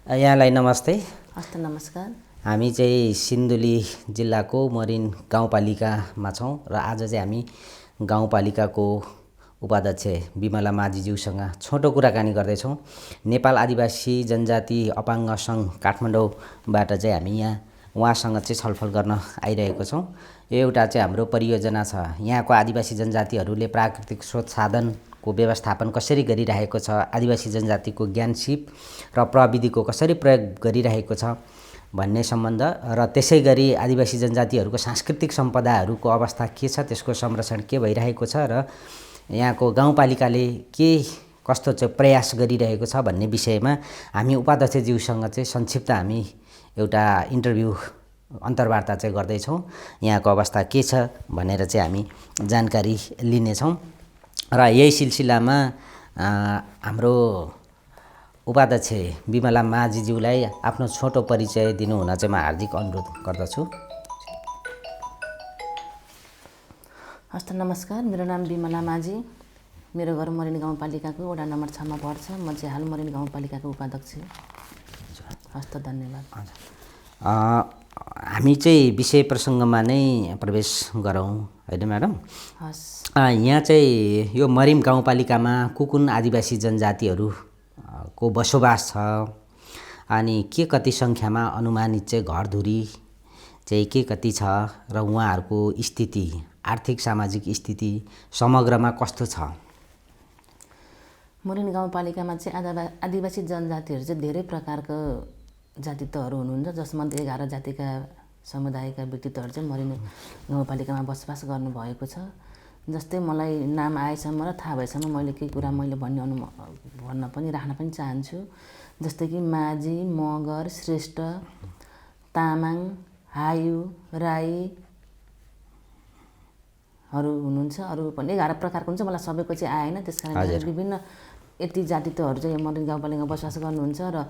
यहाँलाई नमस्ते। हस्त नमस्कार। हामी चाहिँ सिन्धुली जिल्लाको मरिन गाउँपालिकामा छौँ र आज चाहिँ हामी गाउँपालिकाको उपाध्यक्ष बिमला माझीज्यूसँग छोटो कुराकानी गर्दैछौँ। नेपाल आदिवासी जनजाति अपाङ्ग सङ्घ काठमाडौँबाट चाहिँ हामी यहाँ उहाँसँग चाहिँ छलफल गर्न आइरहेको छौँ। यो एउटा चाहिँ हाम्रो परियोजना छ। यहाँको आदिवासी जनजातिहरूले प्राकृतिक स्रोत साधनको व्यवस्थापन कसरी गरिरहेको छ, आदिवासी जनजातिको ज्ञान सिप र प्रविधिको कसरी प्रयोग गरिरहेको छ भन्ने सम्बन्ध र त्यसै गरी आदिवासी जनजातिहरूको सांस्कृतिक सम्पदाहरूको अवस्था के छ, त्यसको संरक्षण के भइरहेको छ र यहाँको गाउँपालिकाले के कस्तो चाहिँ प्रयास गरिरहेको छ भन्ने विषयमा हामी उपाध्यक्षज्यूसँग चाहिँ संक्षिप्त हामी एउटा इन्टरभ्यू अन्तर्वार्ता चाहिँ गर्दैछौँ। यहाँको अवस्था के छ भनेर चाहिँ हामी जानकारी लिनेछौँ र यही सिलसिलामा हाम्रो उपाध्यक्ष बिमला माझीज्यूलाई आफ्नो छोटो परिचय दिनुहुन चाहिँ म हार्दिक अनुरोध गर्दछु। हस्त नमस्कार। मेरो नाम बिमला माझी। मेरो घर मरिन गाउँपालिकाको वडा नम्बर 6 मा पर्छ। म चाहिँ हाल मरिन गाउँपालिकाको उपाध्यक्ष। हस्त धन्यवाद। हामी चाहिँ विषय प्रसङ्गमा नै प्रवेश गरौँ होइन म्याडम? हस्। यहाँ चाहिँ यो मरिन गाउँपालिकामा कुन आदिवासी जनजातिहरू को बसोबास छ अनि के कति सङ्ख्यामा अनुमानित चाहिँ घरधुरी चाहिँ के कति छ र उहाँहरूको स्थिति, आर्थिक सामाजिक स्थिति समग्रमा कस्तो छ? मरिन गाउँपालिकामा चाहिँ आदिवासी जनजातिहरू चाहिँ धेरै प्रकारको जातित्वहरू हुनुहुन्छ, जसमध्ये 11 जातिका समुदायका व्यक्तित्वहरू चाहिँ मरिन गाउँपालिकामा बसोबास गर्नुभएको छ। जस्तै मलाई नाम आएसम्म र थाहा भएसम्म मैले केही कुरा भन्न पनि राख्न पनि चाहन्छु। जस्तै कि माझी, मगर, श्रेष्ठ, तामाङ, हायु, राईहरू हुनुहुन्छ। अरू पनि 11 प्रकारको हुन्छ, मलाई सबैको चाहिँ आएन। त्यसकारण विभिन्न यति जातित्वहरू चाहिँ मरिन गाउँपालिकामा बसोबास गर्नुहुन्छ र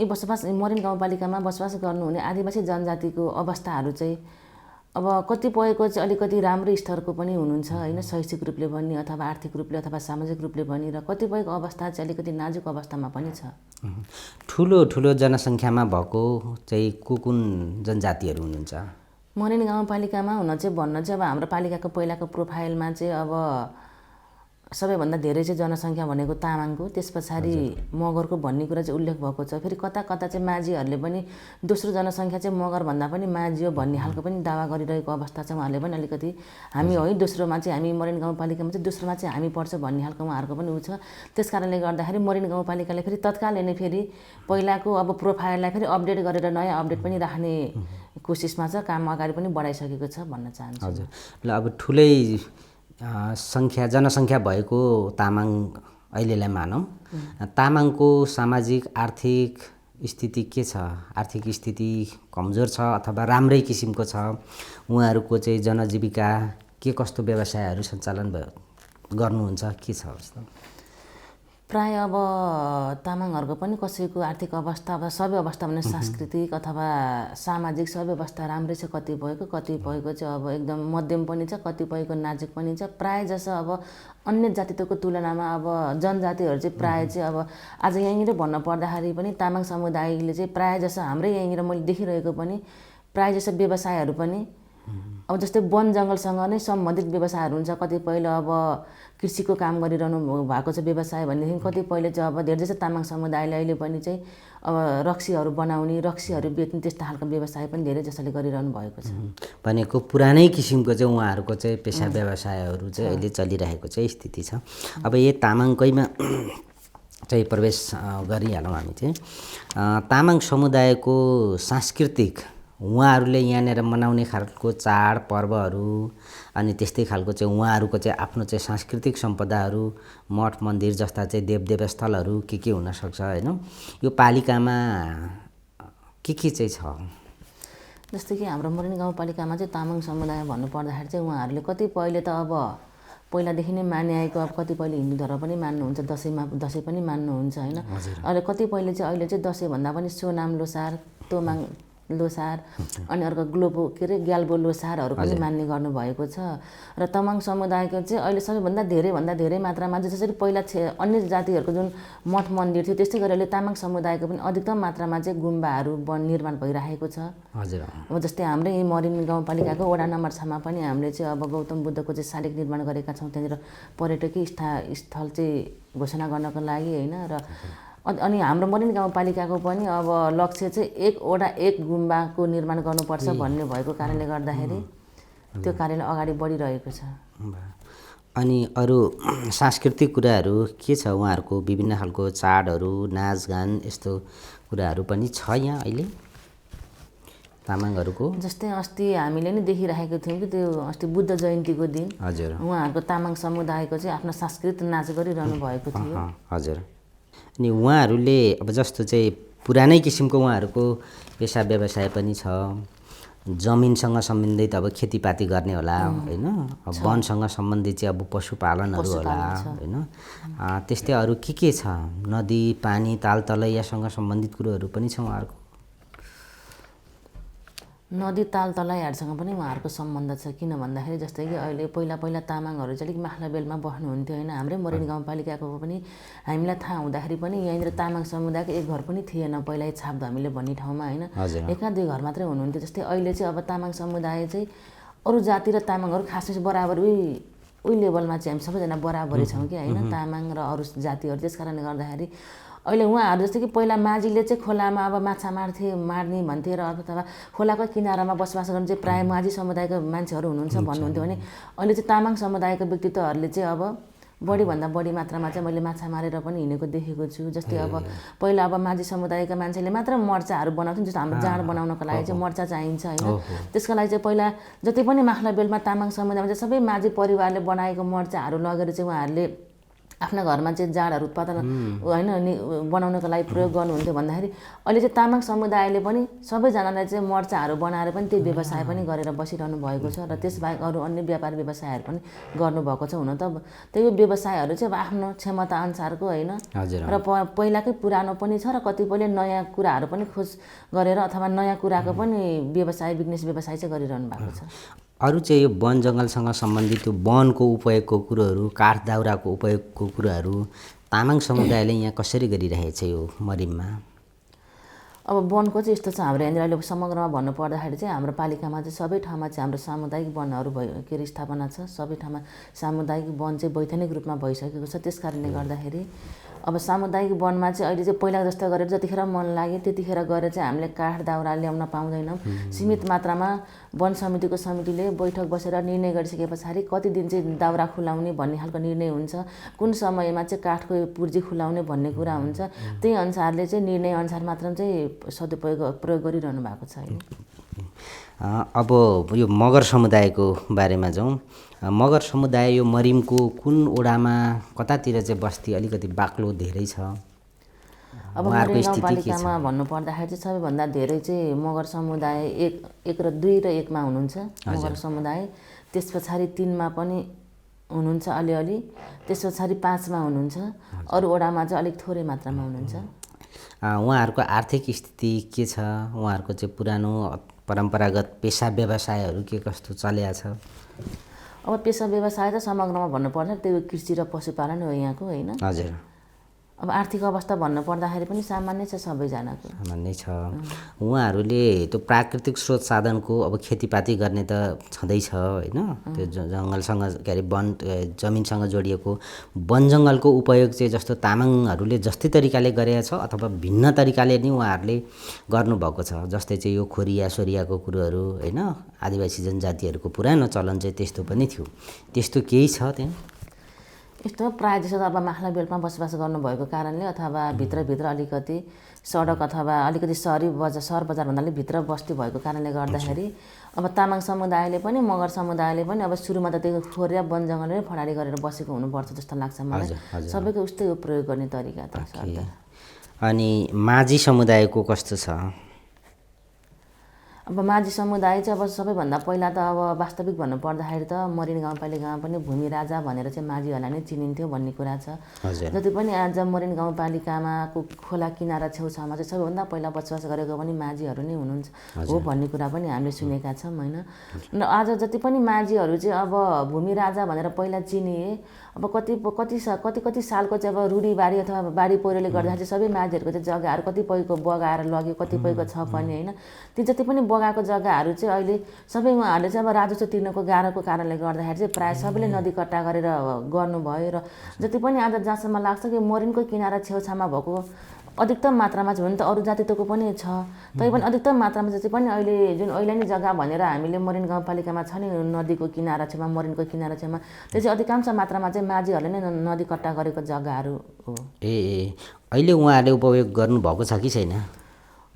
यी मरिन गाउँपालिकामा बसोबास गर्नुहुने आदिवासी जनजातिको अवस्थाहरू चाहिँ अब कतिपयको चाहिँ अलिकति राम्रो स्तरको पनि हुनुहुन्छ होइन, शैक्षिक रूपले पनि अथवा आर्थिक रूपले अथवा सामाजिक रूपले पनि, र कतिपयको अवस्था चाहिँ अलिकति नाजुक अवस्थामा पनि छ। ठुलो जनसङ्ख्यामा भएको चाहिँ कुन जनजातिहरू हुनुहुन्छ मरिन गाउँपालिकामा हुन चाहिँ भन्न चाहिँ अब हाम्रो पालिकाको पहिलाको प्रोफाइलमा चाहिँ अब सबैभन्दा धेरै चाहिँ जनसङ्ख्या भनेको तामाङको, त्यस पछाडि मगरको भन्ने कुरा चाहिँ उल्लेख भएको छ। फेरि कता कता चाहिँ माझीहरूले पनि दोस्रो जनसङ्ख्या चाहिँ मगरभन्दा पनि माझी हो भन्ने खालको पनि दावा गरिरहेको अवस्था छ। उहाँहरूले पनि अलिकति हामी है दोस्रोमा चाहिँ हामी मरिन गाउँपालिकामा चाहिँ दोस्रोमा चाहिँ हामी पर्छ भन्ने खालको उहाँहरूको पनि उ छ। त्यस कारणले गर्दाखेरि मरिन गाउँपालिकाले फेरि तत्कालै नै फेरि पहिलाको अब प्रोफाइललाई फेरि अपडेट गरेर नयाँ अपडेट पनि राख्ने कोसिसमा छ, काम अगाडि पनि बढाइसकेको छ भन्न चाहन्छु। हजुर ल, अब ठुलै जनसङ्ख्या भएको तामाङ अहिलेलाई मानौँ, तामाङको सामाजिक आर्थिक स्थिति के छ? आर्थिक स्थिति कमजोर छ अथवा राम्रै किसिमको छ? उहाँहरूको चाहिँ जनजीविका के कस्तो व्यवसायहरू सञ्चालन गर्नुहुन्छ, के छ अवस्था? प्राय अब तामाङहरूको पनि कसैको आर्थिक अवस्था अब सबै अवस्था भने सांस्कृतिक अथवा सामाजिक सबै अवस्था राम्रै छ। कतिपयको चाहिँ अब एकदम मध्यम पनि छ, कतिपयको नाजुक पनि छ। प्राय जसो अब अन्य जातित्वको तुलनामा अब जनजातिहरू चाहिँ प्राय चाहिँ अब आज यहीँनिर भन्न पर्दाखेरि पनि तामाङ समुदायले चाहिँ प्राय जसो हाम्रै यहीँनिर मैले देखिरहेको पनि प्राय जसो व्यवसायहरू पनि अब जस्तै वन जङ्गलसँग नै सम्बन्धित व्यवसायहरू हुन्छ। कतिपयले अब कृषिको काम गरिरहनु भएको छ व्यवसाय भनेदेखि, कतिपयले चाहिँ अब धेरै जस्तो तामाङ समुदायले अहिले पनि चाहिँ अब रक्सीहरू बनाउने, रक्सीहरू बेच्ने त्यस्तो खालको व्यवसाय पनि धेरै जसोले गरिरहनु भएको छ। भनेको पुरानै किसिमको चाहिँ उहाँहरूको चाहिँ पेसा व्यवसायहरू चाहिँ अहिले चलिरहेको चाहिँ स्थिति छ। अब यही तामाङकैमा चाहिँ प्रवेश गरिहालौँ हामी चाहिँ। तामाङ समुदायको सांस्कृतिक उहाँहरूले यहाँनिर मनाउने खालको चाड पर्वहरू अनि त्यस्तै खालको चाहिँ उहाँहरूको चाहिँ आफ्नो चाहिँ सांस्कृतिक सम्पदाहरू, मठ मन्दिर जस्ता चाहिँ देवदेवस्थलहरू के हुनसक्छ होइन? यो पालिकामा के चाहिँ छ? जस्तै कि हाम्रो मरिन गाउँपालिकामा चाहिँ तामाङ समुदाय भन्नुपर्दाखेरि चाहिँ उहाँहरूले कतिपयले त अब पहिलादेखि नै माने आएको, अब कतिपयले हिन्दू धर्म पनि मान्नुहुन्छ, दसैँ पनि मान्नुहुन्छ होइन। अहिले कतिपयले चाहिँ अहिले चाहिँ दसैँभन्दा पनि सोनाम लोसार, तोमाङ लोसार अनि अर्को ग्याल्बो लोसारहरू पनि मान्ने गर्नुभएको छ। र तामाङ समुदायको चाहिँ अहिले सबैभन्दा धेरै मात्रामा जसरी पहिला अन्य जातिहरूको जुन मठ मन्दिर थियो त्यस्तै गरी अहिले तामाङ समुदायको पनि अधिकतम मात्रामा चाहिँ गुम्बाहरू निर्माण भइरहेको छ। हजुर। अब जस्तै हाम्रै यही मरिन गाउँपालिकाको वडा नम्बर 6 मा पनि हामीले चाहिँ अब गौतम बुद्धको चाहिँ शालिग निर्माण गरेका छौँ। त्यहाँनिर पर्यटकीय स्थल चाहिँ घोषणा गर्नको लागि होइन। र अनि हाम्रो मरिन गाउँपालिकाको पनि अब लक्ष्य चाहिँ 1 वडा 1 गुम्बाको निर्माण गर्नुपर्छ भन्ने भएको कारणले गर्दाखेरि त्यो कार्यले अगाडि बढिरहेको छ। अनि अरू सांस्कृतिक कुराहरू के छ उहाँहरूको? विभिन्न खालको चाडहरू, नाचगान यस्तो कुराहरू पनि छ यहाँ अहिले तामाङहरूको? जस्तै अस्ति हामीले नि देखिरहेको थियौँ कि त्यो अस्ति बुद्ध जयन्तीको दिन हजुर उहाँहरूको तामाङ समुदायको चाहिँ आफ्नो सांस्कृतिक नाच गरिरहनु भएको थियो। हजुर। अनि उहाँहरूले अब जस्तो चाहिँ पुरानै किसिमको उहाँहरूको पेसा व्यवसाय पनि छ, जमिनसँग सम्बन्धित अब खेतीपाती गर्ने होला होइन, वनसँग सम्बन्धित चाहिँ अब पशुपालनहरू होला होइन, त्यस्तै अरू के छ? नदी पानी तालतलैयासँग सम्बन्धित कुरोहरू पनि छ उहाँहरूको? नदी तालतलैयाहरूसँग पनि उहाँहरूको सम्बन्ध छ। किन भन्दाखेरि जस्तै कि अहिले पहिला तामाङहरू चाहिँ अलिक माख्लाबेलमा बस्नुहुन्थ्यो होइन। हाम्रै मरिन गाउँपालिकाको पनि हामीलाई थाहा हुँदाखेरि पनि यहाँनिर तामाङ समुदायको एक घर पनि थिएन पहिला छापधमीले भन्ने ठाउँमा होइन। एका दुई घर मात्रै हुनुहुन्थ्यो। जस्तै अहिले चाहिँ अब तामाङ समुदाय चाहिँ अरू जाति र तामाङहरू खासै बराबर उही लेभलमा चाहिँ हामी सबैजना बराबरै छौँ कि होइन, तामाङ र अरू जातिहरू। त्यस कारणले गर्दाखेरि अहिले उहाँहरू जस्तै कि पहिला माझीले चाहिँ खोलामा अब माछा मार्ने भन्थे र अथवा खोलाको किनारामा बसोबास गर्ने चाहिँ प्रायः माझी समुदायको मान्छेहरू हुनुहुन्छ भन्नुहुन्थ्यो भने अहिले चाहिँ तामाङ समुदायको व्यक्तित्वहरूले चाहिँ अब बढीभन्दा बढी मात्रामा चाहिँ मैले माछा मारेर पनि हिँडेको देखेको छु। जस्तै अब पहिला अब माझी समुदायका मान्छेले मात्र मर्चाहरू बनाउँथ्यो। जस्तो हाम्रो जाँड बनाउनको लागि चाहिँ मर्चा चाहिन्छ होइन। त्यसको लागि चाहिँ पहिला जति पनि माख्लाबेलमा तामाङ समुदायमा चाहिँ सबै माझी परिवारले बनाएको मर्चाहरू लगेर चाहिँ उहाँहरूले आफ्ना घरमा चाहिँ जाँडहरू उत्पादन होइन बनाउनको लागि प्रयोग गर्नुहुन्थ्यो। भन्दाखेरि अहिले चाहिँ तामाङ समुदायले पनि सबैजनालाई चाहिँ मर्चाहरू बनाएर पनि त्यही व्यवसाय पनि गरेर बसिरहनु भएको छ। र त्यसबाहेक अरू अन्य व्यापार व्यवसायहरू पनि गर्नुभएको छ। हुन त त्यही व्यवसायहरू चाहिँ अब आफ्नो क्षमता अनुसारको होइन र पहिलाकै पुरानो पनि छ र कतिपयले नयाँ कुराहरू पनि खोज गरेर अथवा नयाँ कुराको पनि बिजनेस व्यवसाय चाहिँ गरिरहनु भएको छ। अरू चाहिँ यो वन जङ्गलसँग सम्बन्धित त्यो वनको उपयोगको कुरोहरू, काठ दाउराको उपयोगको कुराहरू तामाङ समुदायले यहाँ कसरी गरिरहेको छ यो मरिनमा? अब वनको चाहिँ यस्तो छ हाम्रो यहाँनिर अहिले समग्रमा भन्नुपर्दाखेरि चाहिँ हाम्रो पालिकामा चाहिँ सबै ठाउँमा चाहिँ हाम्रो सामुदायिक वनहरू स्थापना छ। सबै ठाउँमा सामुदायिक वन चाहिँ वैधानिक रूपमा भइसकेको छ। त्यस कारणले गर्दाखेरि अब सामुदायिक वनमा चाहिँ अहिले चाहिँ पहिला जस्तो गरेर जतिखेर मन लाग्यो त्यतिखेर गएर चाहिँ हामीले काठ दाउरा ल्याउन पाउँदैनौँ। सीमित मात्रामा वन समितिले बैठक बसेर निर्णय गरिसके पछाडि कति दिन चाहिँ दाउरा खुलाउने भन्ने खालको निर्णय हुन्छ, कुन समयमा चाहिँ काठको पुर्जी खुलाउने भन्ने कुरा हुन्छ। त्यही अनुसारले चाहिँ निर्णय अनुसार मात्र चाहिँ प्रयोग गरिरहनु भएको छ। अब यो मगर समुदायको बारेमा जाउँ। मगर समुदाय यो मरिमको कुन ओडामा कतातिर चाहिँ बस्ती अलिकति बाक्लो धेरै छ? अब मरिन गाउँपालिकामा भन्नुपर्दाखेरि चाहिँ सबैभन्दा धेरै चाहिँ मगर समुदाय 1 र 2 र 1 मा हुनुहुन्छ मगर समुदाय। त्यस पछाडि 3 मा पनि हुनुहुन्छ अलिअलि, त्यस पछाडि 5 मा हुनुहुन्छ। अरू ओडामा चाहिँ अलिक थोरै मात्रामा हुनुहुन्छ। उहाँहरूको आर्थिक स्थिति के छ? उहाँहरूको चाहिँ पुरानो परम्परागत पेसा व्यवसायहरू के कस्तो चलेको छ? अब पेसा व्यवसाय त समग्रमा भन्नुपर्दा त्यो कृषि र पशुपालन हो यहाँको होइन। हजुर। अब आर्थिक अवस्था भन्नुपर्दाखेरि पनि सामान्य छ, सबैजनाको सामान्य छ। उहाँहरूले त्यो प्राकृतिक स्रोत साधनको अब खेतीपाती गर्ने त छँदैछ होइन, त्यो जङ्गलसँग के अरे वन जमिनसँग जोडिएको वन जङ्गलको उपयोग चाहिँ जस्तो तामाङहरूले जस्तै तरिकाले गरेको छ अथवा भिन्न तरिकाले नै उहाँहरूले गर्नुभएको छ। जस्तै चाहिँ यो खोरिया सोरियाको कुरोहरू होइन, आदिवासी जनजातिहरूको पुरानो चलन चाहिँ त्यस्तो पनि थियो। त्यस्तो केही छ त्यहाँ? यस्तो प्रायः जस्तो अब माख्लाबेलमा बसोबास गर्नुभएको कारणले अथवा भित्रभित्र अलिकति सडक अथवा अलिकति सहर बजार भन्दा अलिक भित्र बस्ती भएको कारणले गर्दाखेरि अब तामाङ समुदायले पनि मगर समुदायले पनि अब सुरुमा त त्यो खोरिया वन जङ्गलले फडारी गरेर बसेको हुनुपर्छ जस्तो लाग्छ मलाई। सबैको उस्तै हो प्रयोग गर्ने तरिका त। अनि माझी समुदायको कस्तो छ? अब माझी समुदाय चाहिँ अब सबैभन्दा पहिला त अब वास्तविक भन्नुपर्दाखेरि त मरिन गाउँपालिकामा पनि भूमि राजा भनेर चाहिँ माझीहरूलाई नै चिनिन्थ्यो भन्ने कुरा छ। जति पनि आज मरिन गाउँपालिकामा खोला किनारा छेउछाउमा चाहिँ सबैभन्दा पहिला बसोबास गरेको पनि माझीहरू नै हुनुहुन्छ हो भन्ने कुरा पनि हामीले सुनेका छौँ होइन। र आज जति पनि माझीहरू चाहिँ अब भूमि राजा भनेर पहिला चिनिए, अब कति सालको चाहिँ अब रुढीबारी अथवा बाढी पहिरोले गर्दाखेरि चाहिँ सबै माझीहरूको चाहिँ जग्गाहरू कतिपयको बगाएर लग्यो, कतिपयको छ पनि होइन। ती जति पनि बगाएको जग्गाहरू चाहिँ अहिले सबै उहाँहरूले चाहिँ अब राजस्व तिर्नको गाह्रोको कारणले गर्दाखेरि चाहिँ प्रायः सबैले नदी कट्टा गरेर गर्नुभयो। र जति पनि आज जहाँसम्म लाग्छ कि मरिनको किनारा छेउछाउमा भएको अधिकतम मात्रामा चाहिँ हुन त अरू जातित्वको पनि छ, तैपनि अधिकतम मात्रामा जति पनि अहिले जुन ऐलानी जग्गा भनेर हामीले मरिन गाउँपालिकामा छ नि नदीको किनारा छेउमा, मरिनको किनारा छेउमा, त्यो चाहिँ अधिकांश मात्रामा चाहिँ माझीहरूले नै नदी कट्टा गरेको जग्गाहरू हो। ए अहिले उहाँहरूले उपयोग गर्नुभएको छ कि छैन?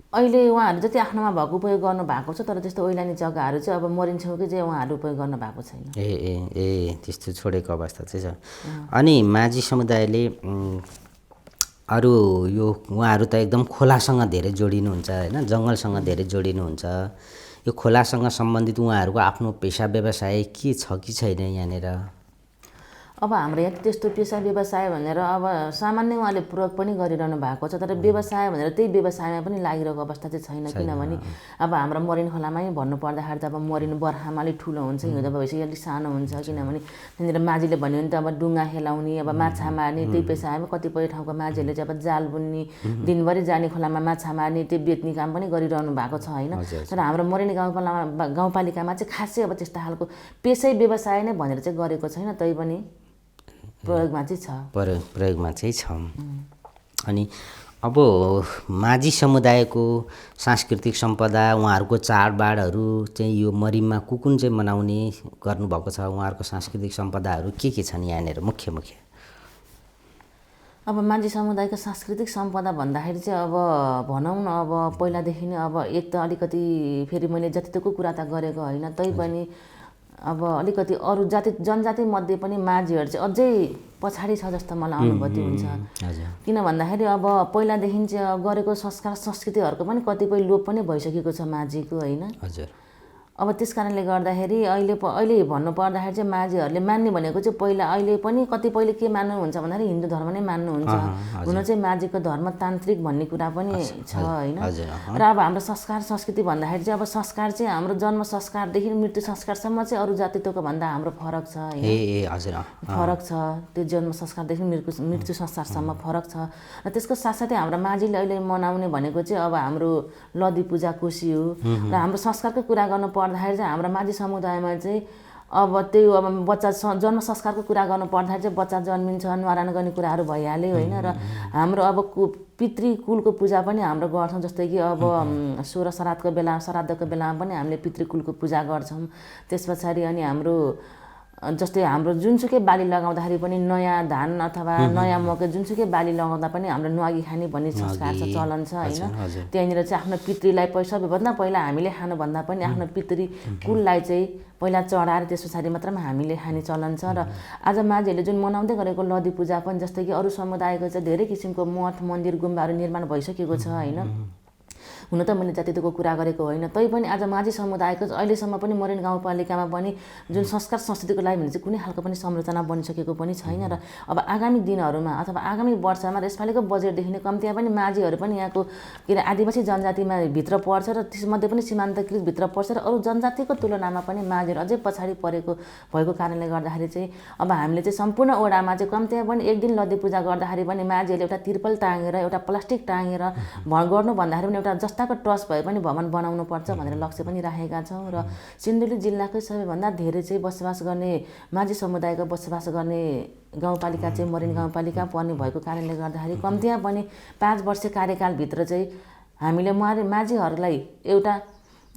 अहिले उहाँहरूले जति आफ्नोमा भएको उपयोग गर्नुभएको छ, तर त्यस्तो ऐलानी जग्गाहरू चाहिँ अब मरिन छेउकै चाहिँ उहाँहरू उपयोग गर्नुभएको छैन। ए त्यस्तो छोडेको अवस्था चाहिँ छ। अनि माझी समुदायले अरू यो उहाँहरू त एकदम खोलासँग धेरै जोडिनुहुन्छ होइन, जङ्गलसँग धेरै जोडिनुहुन्छ। यो खोलासँग सम्बन्धित उहाँहरूको आफ्नो पेसा व्यवसाय के छ कि छैन यहाँनिर? अब हाम्रो यहाँ त्यस्तो पेसा व्यवसाय भनेर अब सामान्य उहाँले प्रयोग पनि गरिरहनु भएको छ, तर व्यवसाय भनेर त्यही व्यवसायमा पनि लागिरहेको अवस्था चाहिँ छैन। किनभने अब हाम्रो मरिन खोलामै भन्नुपर्दाखेरि त अब मरिन बर्खामा अलिक ठुलो हुन्छ, हिउँदो भएपछि अलिक सानो हुन्छ। किनभने त्यहाँनिर माझीले भन्यो भने त अब डुङ्गा खेलाउने, अब माछा मार्ने त्यही पेसामा कतिपय ठाउँको माझीहरूले चाहिँ अब जाल बुन्ने, दिनभरि जाने खोलामा माछा मार्ने त्यो बेच्ने काम पनि गरिरहनु भएको छ होइन। तर हाम्रो मरिन गाउँपालिकामा चाहिँ खासै अब त्यस्तो खालको पेसै व्यवसाय नै भनेर चाहिँ गरेको छैन, तैपनि प्रयोगमा चाहिँ छ। प्रयोगमा चाहिँ छ। अनि अब माझी समुदायको सांस्कृतिक सम्पदा, उहाँहरूको चाडबाडहरू चाहिँ यो मरिनमा कुन चाहिँ मनाउने गर्नुभएको छ? उहाँहरूको सांस्कृतिक सम्पदाहरू के छन् यहाँनिर मुख्य? अब माझी समुदायको सांस्कृतिक सम्पदा भन्दाखेरि चाहिँ अब भनौँ न, अब पहिलादेखि नै अब एक त अलिकति फेरि मैले जतिको कुरा त गरेको होइन, तैपनि अब अलिकति अरू जनजाति मध्ये पनि माझीहरू चाहिँ अझै पछाडि छ जस्तो मलाई अनुभूति हुन्छ। किन भन्दाखेरि अब पहिलादेखि चाहिँ गरेको संस्कार संस्कृतिहरूको पनि कतिपय लोप पनि भइसकेको छ माझीको होइन। अब त्यस कारणले गर्दाखेरि अहिले भन्नुपर्दाखेरि चाहिँ माझीहरूले मान्ने भनेको चाहिँ पहिला अहिले पनि कतिपयले के मान्नुहुन्छ भन्दाखेरि हिन्दू धर्म नै मान्नुहुन्छ। हुन चाहिँ माझीको धर्म तान्त्रिक भन्ने कुरा पनि छ होइन। र अब हाम्रो संस्कार संस्कृति भन्दाखेरि चाहिँ अब संस्कार चाहिँ हाम्रो जन्म संस्कारदेखि मृत्यु संस्कारसम्म चाहिँ अरू जातित्वको भन्दा हाम्रो फरक छ होइन। फरक छ, त्यो जन्म संस्कारदेखि मृत्यु संस्कारसम्म फरक छ। र त्यसको साथसाथै हाम्रो माझीले अहिले मनाउने भनेको चाहिँ अब हाम्रो लदी पूजा कोशी हो। र हाम्रो संस्कारको कुरा गर्नु पर्दाखेरि चाहिँ हाम्रो माझी समुदायमा चाहिँ अब त्यो अब बच्चा जन्म संस्कारको कुरा गर्नु पर्दाखेरि चाहिँ बच्चा जन्मिन्छ, न्वारान गर्ने कुराहरू भइहाल्यो होइन। र हाम्रो अब पितृकुलको पूजा पनि हाम्रो गर्छौँ, जस्तै कि अब 16 श्राद्धको बेलामा पनि हामीले पितृकुलको पूजा गर्छौँ। त्यस पछाडि अनि हाम्रो जस्तै हाम्रो जुनसुकै बाली लगाउँदाखेरि पनि नयाँ धान अथवा नयाँ मकै जुनसुकै बाली लगाउँदा पनि हाम्रो न्वागी खाने भन्ने संस्कार छ, चलन छ होइन। त्यहाँनिर चाहिँ आफ्नो पितृलाई सबैभन्दा पहिला हामीले खानुभन्दा पनि आफ्नो पितृकुललाई चाहिँ पहिला चढाएर त्यस पछाडि मात्रमा हामीले खाने चलन छ। र आज माझीहरूले जुन मनाउँदै गरेको लदी पूजा पनि जस्तै कि अरू समुदायको चाहिँ धेरै किसिमको मठ मन्दिर गुम्बाहरू निर्माण भइसकेको छ होइन। हुन त मैले जातित्वको कुरा गरेको होइन, तैपनि आज माझी समुदायको अहिलेसम्म पनि मरिन गाउँपालिकामा पनि जुन संस्कार संस्कृतिको लागि भने चाहिँ कुनै खालको पनि संरचना बनिसकेको पनि छैन। र अब आगामी दिनहरूमा अथवा आगामी वर्षमा र यसपालिको बजेटदेखि नै कम्तीमा पनि माझीहरू पनि यहाँको के अरे आदिवासी जनजातिमा भित्र पर्छ र त्यसमध्ये पनि सीमान्तकृत भित्र पर्छ। र अरू जनजातिको तुलनामा पनि माझीहरू अझै पछाडि भएको कारणले गर्दाखेरि चाहिँ अब हामीले चाहिँ सम्पूर्ण ओडामा चाहिँ कम्तीमा पनि एक दिन लदी पूजा गर्दाखेरि पनि माझीहरूले एउटा तिर्पल टाँगेर एउटा प्लास्टिक टाँगेर गर्नु भन्दाखेरि पनि एउटा जस्ताको ट्रस्ट भए पनि भवन बनाउनु पर्छ भनेर लक्ष्य पनि राखेका छौँ। र सिन्धुली जिल्लाकै सबैभन्दा धेरै चाहिँ बसोबास गर्ने माझी समुदायको बसोबास गर्ने गाउँपालिका चाहिँ मरिन गाउँपालिका पर्ने भएको कारणले गर्दाखेरि कम्तीमा पनि 5 वर्ष कार्यकालभित्र चाहिँ हामीले माझीहरूलाई एउटा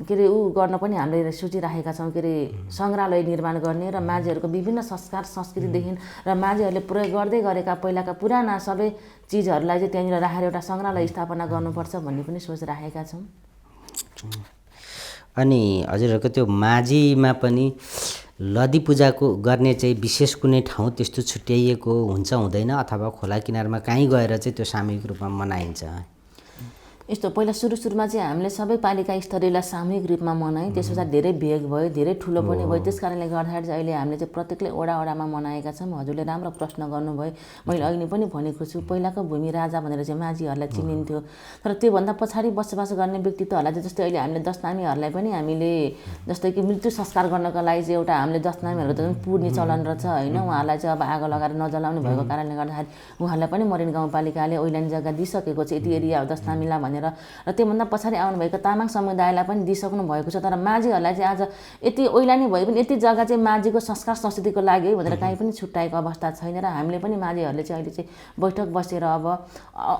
के अरे गर्न पनि हामीले सोचिराखेका छौँ, के अरे सङ्ग्रहालय निर्माण गर्ने र माझीहरूको विभिन्न संस्कार संस्कृतिदेखि र माझीहरूले प्रयोग गर्दै गरेका पहिलाका पुराना सबै चिजहरूलाई चाहिँ त्यहाँनिर राखेर एउटा सङ्ग्रहालय स्थापना गर्नुपर्छ भन्ने पनि सोच राखेका छौँ। अनि हजुरहरूको त्यो माझीमा पनि लदी पूजाको गर्ने चाहिँ विशेष कुनै ठाउँ त्यस्तो छुट्याइएको हुन्छ हुँदैन, अथवा खोला किनारमा कहीँ गएर चाहिँ त्यो सामूहिक रूपमा मनाइन्छ? यस्तो पहिला सुरुमा चाहिँ हामीले सबै पालिका स्तरीयलाई सामूहिक रूपमा मनायौँ। त्यस पछाडि धेरै भेग भयो, धेरै ठुलो पनि भयो। त्यस कारणले गर्दाखेरि चाहिँ अहिले हामीले चाहिँ प्रत्येकले वडामा मनाएका छौँ। हजुरले राम्रो प्रश्न गर्नुभयो। मैले अहिले पनि भनेको छु, पहिलाको भूमि राजा भनेर चाहिँ माझीहरूलाई चिनिन्थ्यो। तर त्योभन्दा पछाडि बसोबास गर्ने व्यक्तित्वहरूलाई चाहिँ जस्तै अहिले हामीले दशनामीहरूलाई पनि हामीले जस्तै कि मृत्यु संस्कार गर्नको लागि चाहिँ एउटा हामीले दशनामीहरूको त पुर्ने चलन रहेछ होइन। उहाँहरूलाई चाहिँ अब आगो लगाएर नजलाउने भएको कारणले गर्दाखेरि उहाँहरूलाई पनि मरिन गाउँपालिकाले ओइलान जग्गा दिइसकेको छ, यति एरिया दशनामीलाई भनेर। र त्योभन्दा पछाडि आउनुभएको तामाङ समुदायलाई पनि दिइसक्नु भएको छ। तर माझीहरूलाई चाहिँ आज यति ओइलानी भए पनि यति जग्गा चाहिँ माझीको संस्कार संस्कृतिको लागि है भनेर काहीँ पनि छुट्याएको अवस्था छैन। र हामीले पनि माझीहरूले चाहिँ अहिले चाहिँ बैठक बसेर अब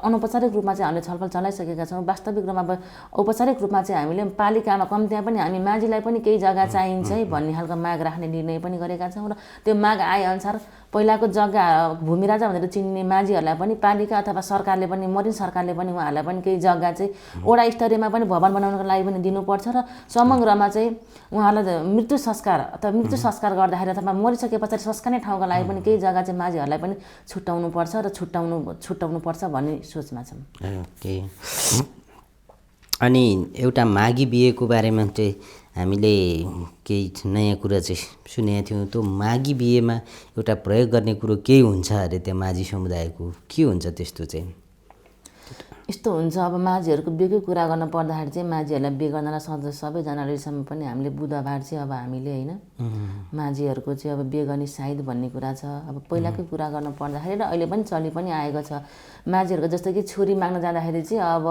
अनौपचारिक रूपमा चाहिँ हामीले छलफल चलाइसकेका छौँ। वास्तविक रूपमा अब औपचारिक रूपमा चाहिँ हामीले पालिकामा कम्तीमा पनि हामी माझीलाई पनि केही जग्गा चाहिन्छ है भन्ने खालको माग राख्ने निर्णय पनि गरेका छौँ। र त्यो माग आएअनुसार पहिलाको जग्गा भूमि राजा भनेर चिन्ने माझीहरूलाई पनि पालिका अथवा सरकारले पनि मरिन सरकारले पनि उहाँहरूलाई पनि केही जग्गा चाहिँ वडा स्तरीयमा पनि भवन बनाउनको लागि पनि दिनुपर्छ। र समग्रमा चाहिँ उहाँहरूलाई मृत्यु संस्कार अथवा मृत्यु संस्कार गर्दाखेरि अथवा मरिसके पछाडि सस्काने ठाउँको लागि पनि केही जग्गा चाहिँ माझीहरूलाई पनि छुट्याउनुपर्छ र छुट्याउनुपर्छ भन्ने सोचमा छौँ। ओके। अनि एउटा मागी बिहेको बारेमा चाहिँ हामीले केही नयाँ कुरा चाहिँ सुनेका थियौँ। त्यो मागी बिहेमा एउटा प्रयोग गर्ने कुरो केही हुन्छ अरे त्यहाँ माझी समुदायको, के हुन्छ त्यस्तो चाहिँ? यस्तो हुन्छ, अब माझीहरूको बिहेको कुरा गर्न पर्दाखेरि चाहिँ माझीहरूलाई बिहे गर्नलाई सधैँ सबैजनालेसम्म पनि हामीले बुधबार चाहिँ अब हामीले होइन माझीहरूको चाहिँ अब बिहे गर्ने साइत भन्ने कुरा छ। अब पहिलाकै कुरा गर्न पर्दाखेरि र अहिले पनि चलि पनि आएको छ। माझीहरूको जस्तो कि छोरी माग्न जाँदाखेरि चाहिँ अब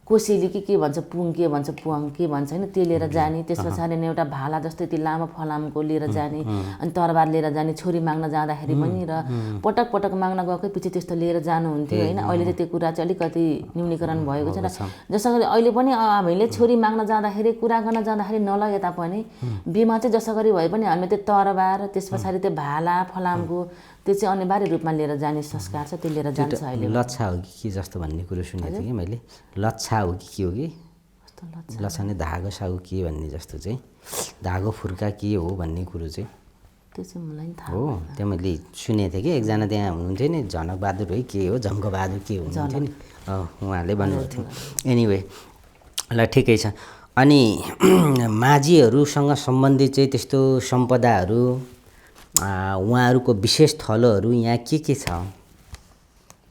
कोसेली के भन्छ, पुङ के भन्छ, पुवाङ के भन्छ होइन, त्यो लिएर जाने। त्यस पछाडि एउटा भाला जस्तै त्यो लामो फलामको लिएर जाने, अनि तरबार लिएर जाने छोरी माग्न जाँदाखेरि पनि। र पटक पटक माग्न गएकै पछि त्यस्तो लिएर जानुहुन्थ्यो होइन। अहिले चाहिँ त्यो कुरा चाहिँ अलिकति न्यूनीकरण भएको छ। र जसो गरी अहिले पनि हामीले छोरी माग्न जाँदाखेरि कुरा गर्न जाँदाखेरि नलगे तापनि बिहेमा चाहिँ जसो गरी भए पनि हामीले त्यो तरबार त्यस पछाडि त्यो भाला फलामको त्यो चाहिँ अनिवार्य रूपमा लिएर जाने संस्कार छ, त्यो लिएर जान्छ। अहिले लच्छा हो कि के जस्तो भन्ने कुरो सुनेको थिएँ कि मैले। लच्छा हो कि के हो कि लच्छा नै धागो सागो के भन्ने जस्तो चाहिँ, धागो फुर्का के हो भन्ने कुरो चाहिँ त्यो चाहिँ मलाई थाहा हो। त्यो मैले सुनेको थिएँ कि एकजना त्यहाँ हुनुहुन्थ्यो नि, जनकबहादुर है के हो जङ्गबहादुर के हुनुहुन्थ्यो नि, उहाँहरूले भन्नुभएको थियो। एनिवे ल ठिकै छ। अनि माझीहरूसँग सम्बन्धित चाहिँ त्यस्तो सम्पदाहरू उहाँहरूको विशेष थलोहरू यहाँ के छ?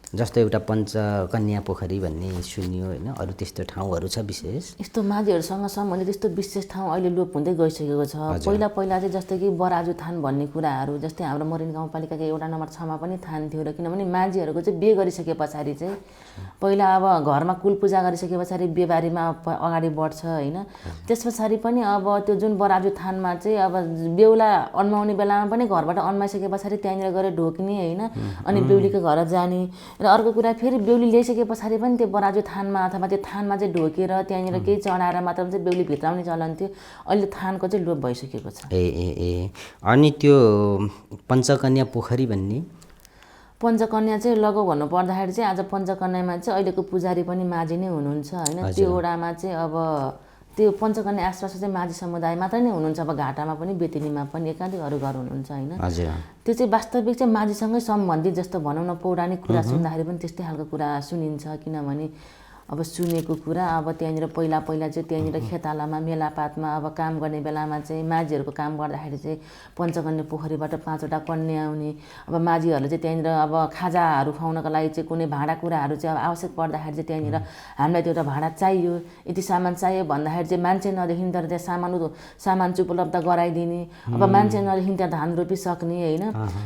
जस्तो एउटा पञ्चकन्या पोखरी भन्ने सुनियो होइन, अरू त्यस्तो ठाउँहरू छ विशेष? यस्तो माझीहरूसँग सम्बन्धित त्यस्तो विशेष ठाउँ अहिले लोप हुँदै गइसकेको छ। पहिला चाहिँ जस्तै कि बराजु थान भन्ने कुराहरू, जस्तै हाम्रो मरिन गाउँपालिकाको एउटा नम्बर 6मा पनि थान थियो। र किनभने माझीहरूको चाहिँ बिहे गरिसके पछाडि चाहिँ पहिला अब घरमा कुल पूजा गरिसके पछाडि बिहेबारीमा अगाडि बढ्छ होइन। त्यस पछाडि पनि अब त्यो जुन बराजु थानमा चाहिँ अब बेहुला अन्माउने बेलामा पनि घरबाट अन्माइसके पछाडि त्यहाँनिर गएर ढोक्ने होइन, अनि बेहुलीको घर जाने। र अर्को कुरा फेरि बेहुली ल्याइसके पछाडि पनि त्यो बराजु थानमा अथवा त्यो थानमा चाहिँ ढोकेर त्यहाँनिर केही चढाएर मात्र चाहिँ बेहुली भित्राउने चलन थियो। अहिले थानको चाहिँ लोप भइसकेको छ। ए अनि त्यो पञ्चकन्या पोखरी भन्ने पञ्चकन्या चाहिँ लगभग भन्नु पर्दाखेरि चाहिँ आज पञ्चकन्यामा चाहिँ अहिलेको पुजारी पनि माझी नै हुनुहुन्छ होइन। त्यो वडामा चाहिँ अब त्यो पञ्चकन्या आसपास चाहिँ माझी समुदाय मात्रै नै हुनुहुन्छ। अब घाटामा पनि बेतिनीमा पनि एकाधिक अरू घर हुनुहुन्छ होइन। त्यो चाहिँ वास्तविक चाहिँ माझीसँगै सम्बन्धित जस्तो भनौँ न, पौराणिक कुरा सुन्दाखेरि पनि त्यस्तै खालको कुरा सुनिन्छ। किनभने अब सुनेको कुरा अब त्यहाँनिर पहिला चाहिँ त्यहाँनिर खेतालामा मेलापातमा अब काम गर्ने बेलामा चाहिँ माझीहरूको काम गर्दाखेरि चाहिँ पञ्चकन्या पोखरीबाट 5वटा कन्या आउने। अब माझीहरूले चाहिँ त्यहाँनिर अब खाजाहरू खुवाउनको लागि चाहिँ कुनै भाँडाकुँडाहरू चाहिँ अब आवश्यक पर्दाखेरि चाहिँ त्यहाँनिर हामीलाई त्यो एउटा भाँडा चाहियो, यति सामान चाहियो भन्दाखेरि चाहिँ मान्छे नदेखिन् तर त्यहाँ सामान चाहिँ उपलब्ध गराइदिने। अब मान्छे नदेखिन् त्यहाँ धान रोपिसक्ने होइन।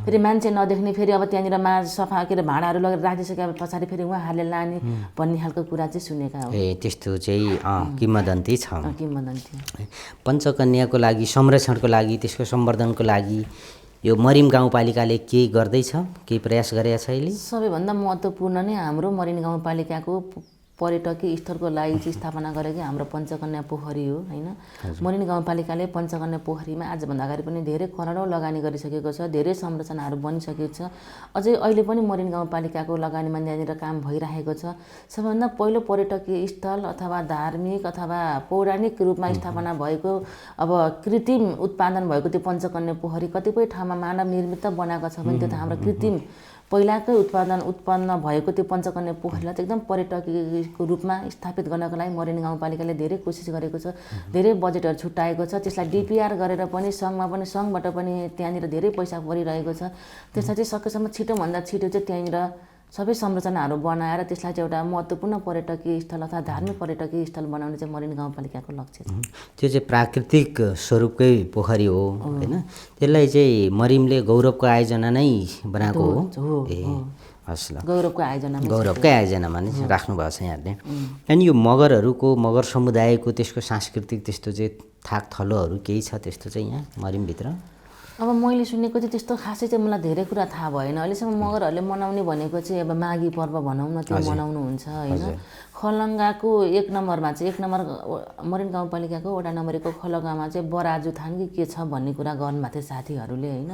फेरि मान्छे नदेख्ने, फेरि अब त्यहाँनिर सफा के अरे भाँडाहरू लगेर राखिसके पछाडि फेरि उहाँहरूले लाने भन्ने खालको कुरा चाहिँ सुनेका हो। त्यस्तो चाहिँ किंवदन्ती छ। किंवदन्ती पञ्चकन्याको लागि संरक्षणको लागि त्यसको सम्वर्धनको लागि यो मरिन गाउँपालिकाले केही गर्दैछ, केही प्रयास गरेको छ अहिले? सबैभन्दा महत्त्वपूर्ण नै हाम्रो मरिन गाउँपालिकाको पर्यटकीय स्थलको लागि चाहिँ स्थापना गरेकै हाम्रो पञ्चकन्या पोखरी हो होइन। मरिन गाउँपालिकाले पञ्चकन्या पोखरीमा आजभन्दा अगाडि पनि धेरै करोडौँ लगानी गरिसकेको छ, धेरै संरचनाहरू बनिसकेको छ। अझै अहिले पनि मरिन गाउँपालिकाको लगानीमा त्यहाँनिर काम भइरहेको छ। सबभन्दा पहिलो पर्यटकीय स्थल अथवा धार्मिक अथवा पौराणिक रूपमा स्थापना भएको अब कृत्रिम उत्पादन भएको त्यो पञ्चकन्या पोखरी कतिपय ठाउँमा मानव निर्मित बनाएको छ भने त्यो त हाम्रो कृत्रिम पहिलाकै उत्पन्न भएको त्यो पञ्चकन्या पोखरीलाई चाहिँ एकदम पर्यटकीयको रूपमा स्थापित गर्नको लागि मोरेनी गाउँपालिकाले धेरै कोसिस गरेको छ, धेरै बजेटहरू छुट्याएको छ। त्यसलाई डिपिआर गरेर पनि सङ्घबाट पनि त्यहाँनिर धेरै पैसा परिरहेको छ। त्यसलाई चाहिँ सकेसम्म छिटोभन्दा छिटो चाहिँ त्यहाँनिर सबै संरचनाहरू बनाएर त्यसलाई चाहिँ एउटा महत्त्वपूर्ण पर्यटकीय स्थल अथवा धार्मिक पर्यटकीय स्थल बनाउने चाहिँ मोरेनी गाउँपालिकाको लक्ष्य छ। त्यो चाहिँ प्राकृतिक स्वरूपकै पोखरी हो होइन, त्यसलाई चाहिँ मरिमले गौरवको आयोजना नै बनाएको हो। ए हस् ल, गौरवकै आयोजनामा नै राख्नु भएको छ यहाँहरूले। अनि यो मगर समुदायको त्यसको सांस्कृतिक त्यस्तो चाहिँ थाक थलोहरू केही छ त्यस्तो चाहिँ यहाँ मरिमभित्र? अब मैले सुनेको चाहिँ त्यस्तो खासै चाहिँ मलाई धेरै कुरा थाहा भएन अहिलेसम्म। मगरहरूले मनाउने भनेको चाहिँ अब माघी पर्व भनौँ न, त्यो मनाउनुहुन्छ होइन। खलङ्गाको 1 नम्बरमा चाहिँ 1 नम्बर मोरेनी गाउँपालिकाको वडा नम्बर 1 को खलङ्गामा चाहिँ बराजु थान कि के छ भन्ने कुरा गर्नुभएको थियो साथीहरूले होइन।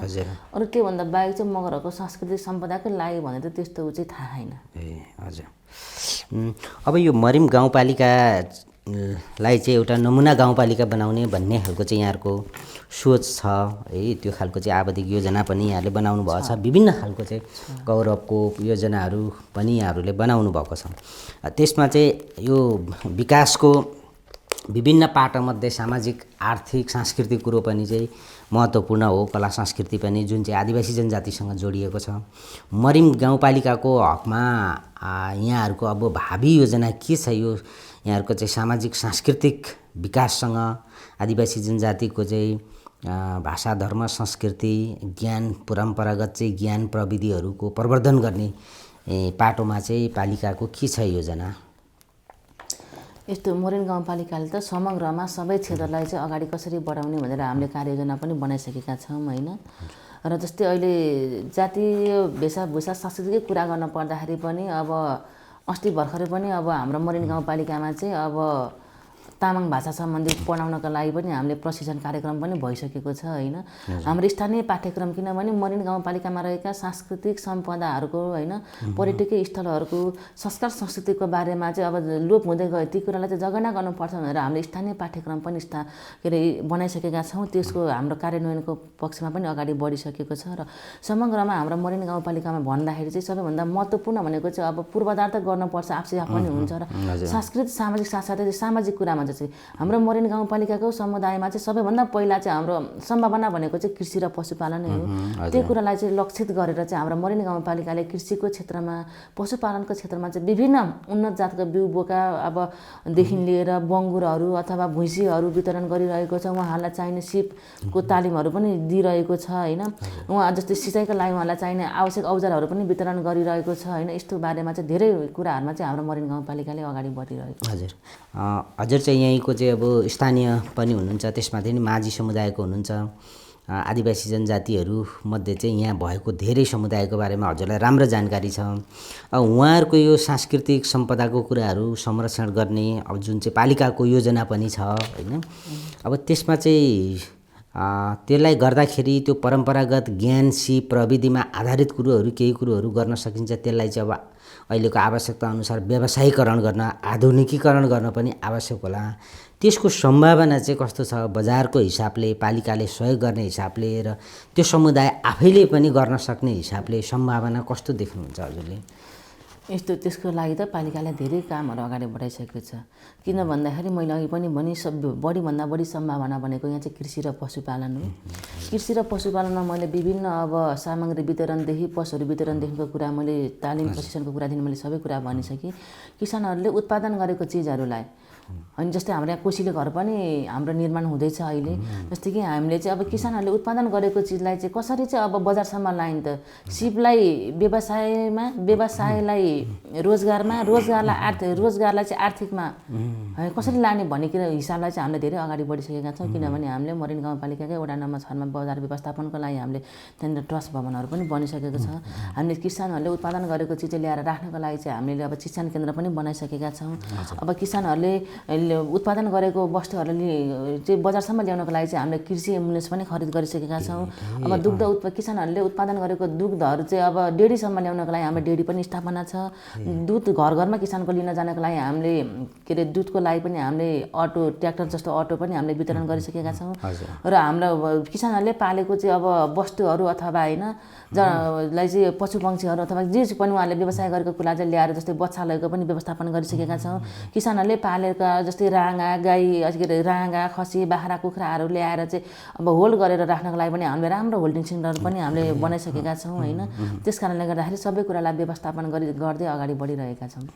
अरू त्योभन्दा बाहेक चाहिँ मगरहरूको सांस्कृतिक सम्पदाकै लागि भने त त्यस्तो चाहिँ थाहा छैन। ए हजुर। अब यो मरिम गाउँपालिकालाई चाहिँ एउटा नमुना गाउँपालिका बनाउने भन्ने खालको चाहिँ यहाँहरूको सोच छ है, त्यो खालको चाहिँ आवधिक योजना पनि यहाँहरूले बनाउनु भएको छ। विभिन्न खालको चाहिँ गौरवको योजनाहरू पनि यहाँहरूले बनाउनु भएको छ। त्यसमा चाहिँ यो विकासको विभिन्न पाटोमध्ये सामाजिक आर्थिक सांस्कृतिक कुरो पनि चाहिँ महत्त्वपूर्ण हो, कला संस्कृति पनि, जुन चाहिँ आदिवासी जनजातिसँग जोडिएको छ। मरिम गाउँपालिकाको हकमा यहाँहरूको अब भावी योजना के छ? यो यहाँहरूको चाहिँ सामाजिक सांस्कृतिक विकाससँग आदिवासी जनजातिको चाहिँ भाषा, धर्म, संस्कृति, ज्ञान, परम्परागत चाहिँ ज्ञान प्रविधिहरूको प्रवर्धन गर्ने पाटोमा चाहिँ पालिकाको के छ योजना? यस्तो मोरेनी गाउँपालिकाले त समग्रमा सबै क्षेत्रलाई चाहिँ अगाडि कसरी बढाउने भनेर हामीले कार्ययोजना पनि बनाइसकेका छौँ होइन। र जस्तै अहिले जातीय वेशभूषा संस्कृतिकै कुरा गर्न पर्दाखेरि पनि अब अस्ति भर्खरै पनि अब हाम्रो मोरेनी गाउँपालिकामा चाहिँ अब तामाङ भाषा सम्बन्धी पढाउनका लागि पनि हामीले प्रशिक्षण कार्यक्रम पनि भइसकेको छ होइन। हाम्रो स्थानीय पाठ्यक्रम किनभने मोरेनी गाउँपालिकामा रहेका सांस्कृतिक सम्पदाहरूको होइन, पर्यटकीय स्थलहरूको संस्कार संस्कृतिको बारेमा चाहिँ अब लोप हुँदै गयो, ती कुरालाई चाहिँ जगेर्ना गर्नुपर्छ भनेर हामीले स्थानीय पाठ्यक्रम पनि बनाइसकेका छौँ। त्यसको हाम्रो कार्यान्वयनको पक्षमा पनि अगाडि बढिसकेको छ। र समग्रमा हाम्रो मोरेनी गाउँपालिकामा भन्दाखेरि चाहिँ सबैभन्दा महत्त्वपूर्ण भनेको चाहिँ अब पूर्वाधार त गर्नुपर्छ, आफै पनि हुन्छ। र सांस्कृतिक सामाजिक साथसाथै सामाजिक कुरामा चाहिँ हाम्रो मोरेनी गाउँपालिकाको समुदायमा चाहिँ सबैभन्दा पहिला चाहिँ हाम्रो सम्भावना भनेको चाहिँ कृषि र पशुपालन नै हो। त्यो कुरालाई चाहिँ लक्षित गरेर चाहिँ हाम्रो मोरेनी गाउँपालिकाले कृषिको क्षेत्रमा, पशुपालनको क्षेत्रमा चाहिँ विभिन्न उन्नत जातका बिउ बोका अबदेखि लिएर बङ्गुरहरू अथवा भुइँसीहरू वितरण गरिरहेको छ। उहाँहरूलाई चाहिने सिपको तालिमहरू पनि दिइरहेको छ होइन। उहाँ जस्तै सिँचाइको लागि उहाँलाई चाहिने आवश्यक औजारहरू पनि वितरण गरिरहेको छ होइन। यस्तो बारेमा चाहिँ धेरै कुराहरूमा चाहिँ हाम्रो मोरेनी गाउँपालिकाले अगाडि बढिरहेको छ। हजुर चाहिँ यहीँको चाहिँ अब स्थानीय पनि हुनुहुन्छ, त्यसमा चाहिँ माझी समुदायको हुनुहुन्छ, आदिवासी जनजातिहरू मध्ये चाहिँ यहाँ भएको धेरै समुदायको बारेमा हजुरलाई राम्रो जानकारी छ। उहाँहरूको यो सांस्कृतिक सम्पदाको कुराहरू संरक्षण गर्ने अब जुन चाहिँ पालिकाको योजना पनि छ होइन, अब त्यसमा चाहिँ त्यसलाई गर्दाखेरि त्यो परम्परागत ज्ञान, सिप, प्रविधिमा आधारित कुरोहरू केही कुरोहरू गर्न सकिन्छ। त्यसलाई चाहिँ अब अहिलेको आवश्यकता अनुसार व्यवसायीकरण गर्न, आधुनिकीकरण गर्न पनि आवश्यक होला। त्यसको सम्भावना चाहिँ कस्तो छ बजारको हिसाबले, पालिकाले सहयोग गर्ने हिसाबले र त्यो समुदाय आफैले पनि गर्न सक्ने हिसाबले सम्भावना कस्तो देख्नुहुन्छ हजुरले? त्यसको लागि त पालिकाले धेरै कामहरू अगाडि बढाइसकेको छ। किन भन्दाखेरि मैले अघि पनि भने बढीभन्दा बढी सम्भावना भनेको यहाँ चाहिँ कृषि र पशुपालन हो। कृषि र पशुपालनमा मैले विभिन्न अब सामग्री वितरणदेखि पशुहरू वितरणदेखिको कुरा, मैले तालिम प्रशिक्षणको कुरादेखि मैले सबै कुरा भनिसकेँ। किसानहरूले उत्पादन गरेको चिजहरूलाई अनि जस्तै हाम्रो यहाँ कोसीले घर पनि हाम्रो निर्माण हुँदैछ अहिले। जस्तै कि हामीले चाहिँ अब किसानहरूले उत्पादन गरेको चिजलाई चाहिँ कसरी चाहिँ अब बजारसम्म लाइन त सिपलाई व्यवसायलाई रोजगारलाई चाहिँ आर्थिकमा कसरी लाने भन्ने हिसाबलाई चाहिँ हामीले धेरै अगाडि बढिसकेका छौँ। किनभने हामीले मोरेनी गाउँपालिकाकै वडा नम्बर 6 मा बजार व्यवस्थापनको लागि हामीले त्यहाँनिर ट्रस्ट भवनहरू पनि बनिसकेको छ। हामीले किसानहरूले उत्पादन गरेको चिज ल्याएर राख्नको लागि चाहिँ हामीले अब शिक्षण केन्द्र पनि बनाइसकेका छौँ। अब किसानहरूले उत्पादन गरेको वस्तुहरूले चाहिँ बजारसम्म ल्याउनको लागि चाहिँ हामीले कृषि एम्बुलेन्स पनि खरिद गरिसकेका छौँ। अब किसानहरूले उत्पादन गरेको दुग्धहरू चाहिँ अब डेरीसम्म ल्याउनको लागि हाम्रो डेरी पनि स्थापना छ। दुध घर घरमा किसानको लिन जानको लागि हामीले दुधको लागि पनि हामीले ट्र्याक्टर जस्तो अटो पनि हामीले वितरण गरिसकेका छौँ। र हाम्रो किसानहरूले किसानले पालेको चाहिँ अब वस्तुहरू अथवा होइन जलाई चाहिँ पशुपक्षीहरू अथवा जे पनि उहाँले व्यवसाय गरेको कुरा चाहिँ ल्याएर जस्तै बच्चालयको पनि व्यवस्थापन गरिसकेका छौँ। किसानहरूले पालेका जस्तै राँगा गाई के अरे राँगा खसी बाख्रा कुखुराहरू ल्याएर चाहिँ अब होल्ड गरेर राख्नको लागि पनि हामीले राम्रो होल्डिङ सेन्टर पनि हामीले बनाइसकेका छौँ होइन। त्यस कारणले गर्दाखेरि सबै कुरालाई व्यवस्थापन गर्दै अगाडि बढिरहेका छौँ।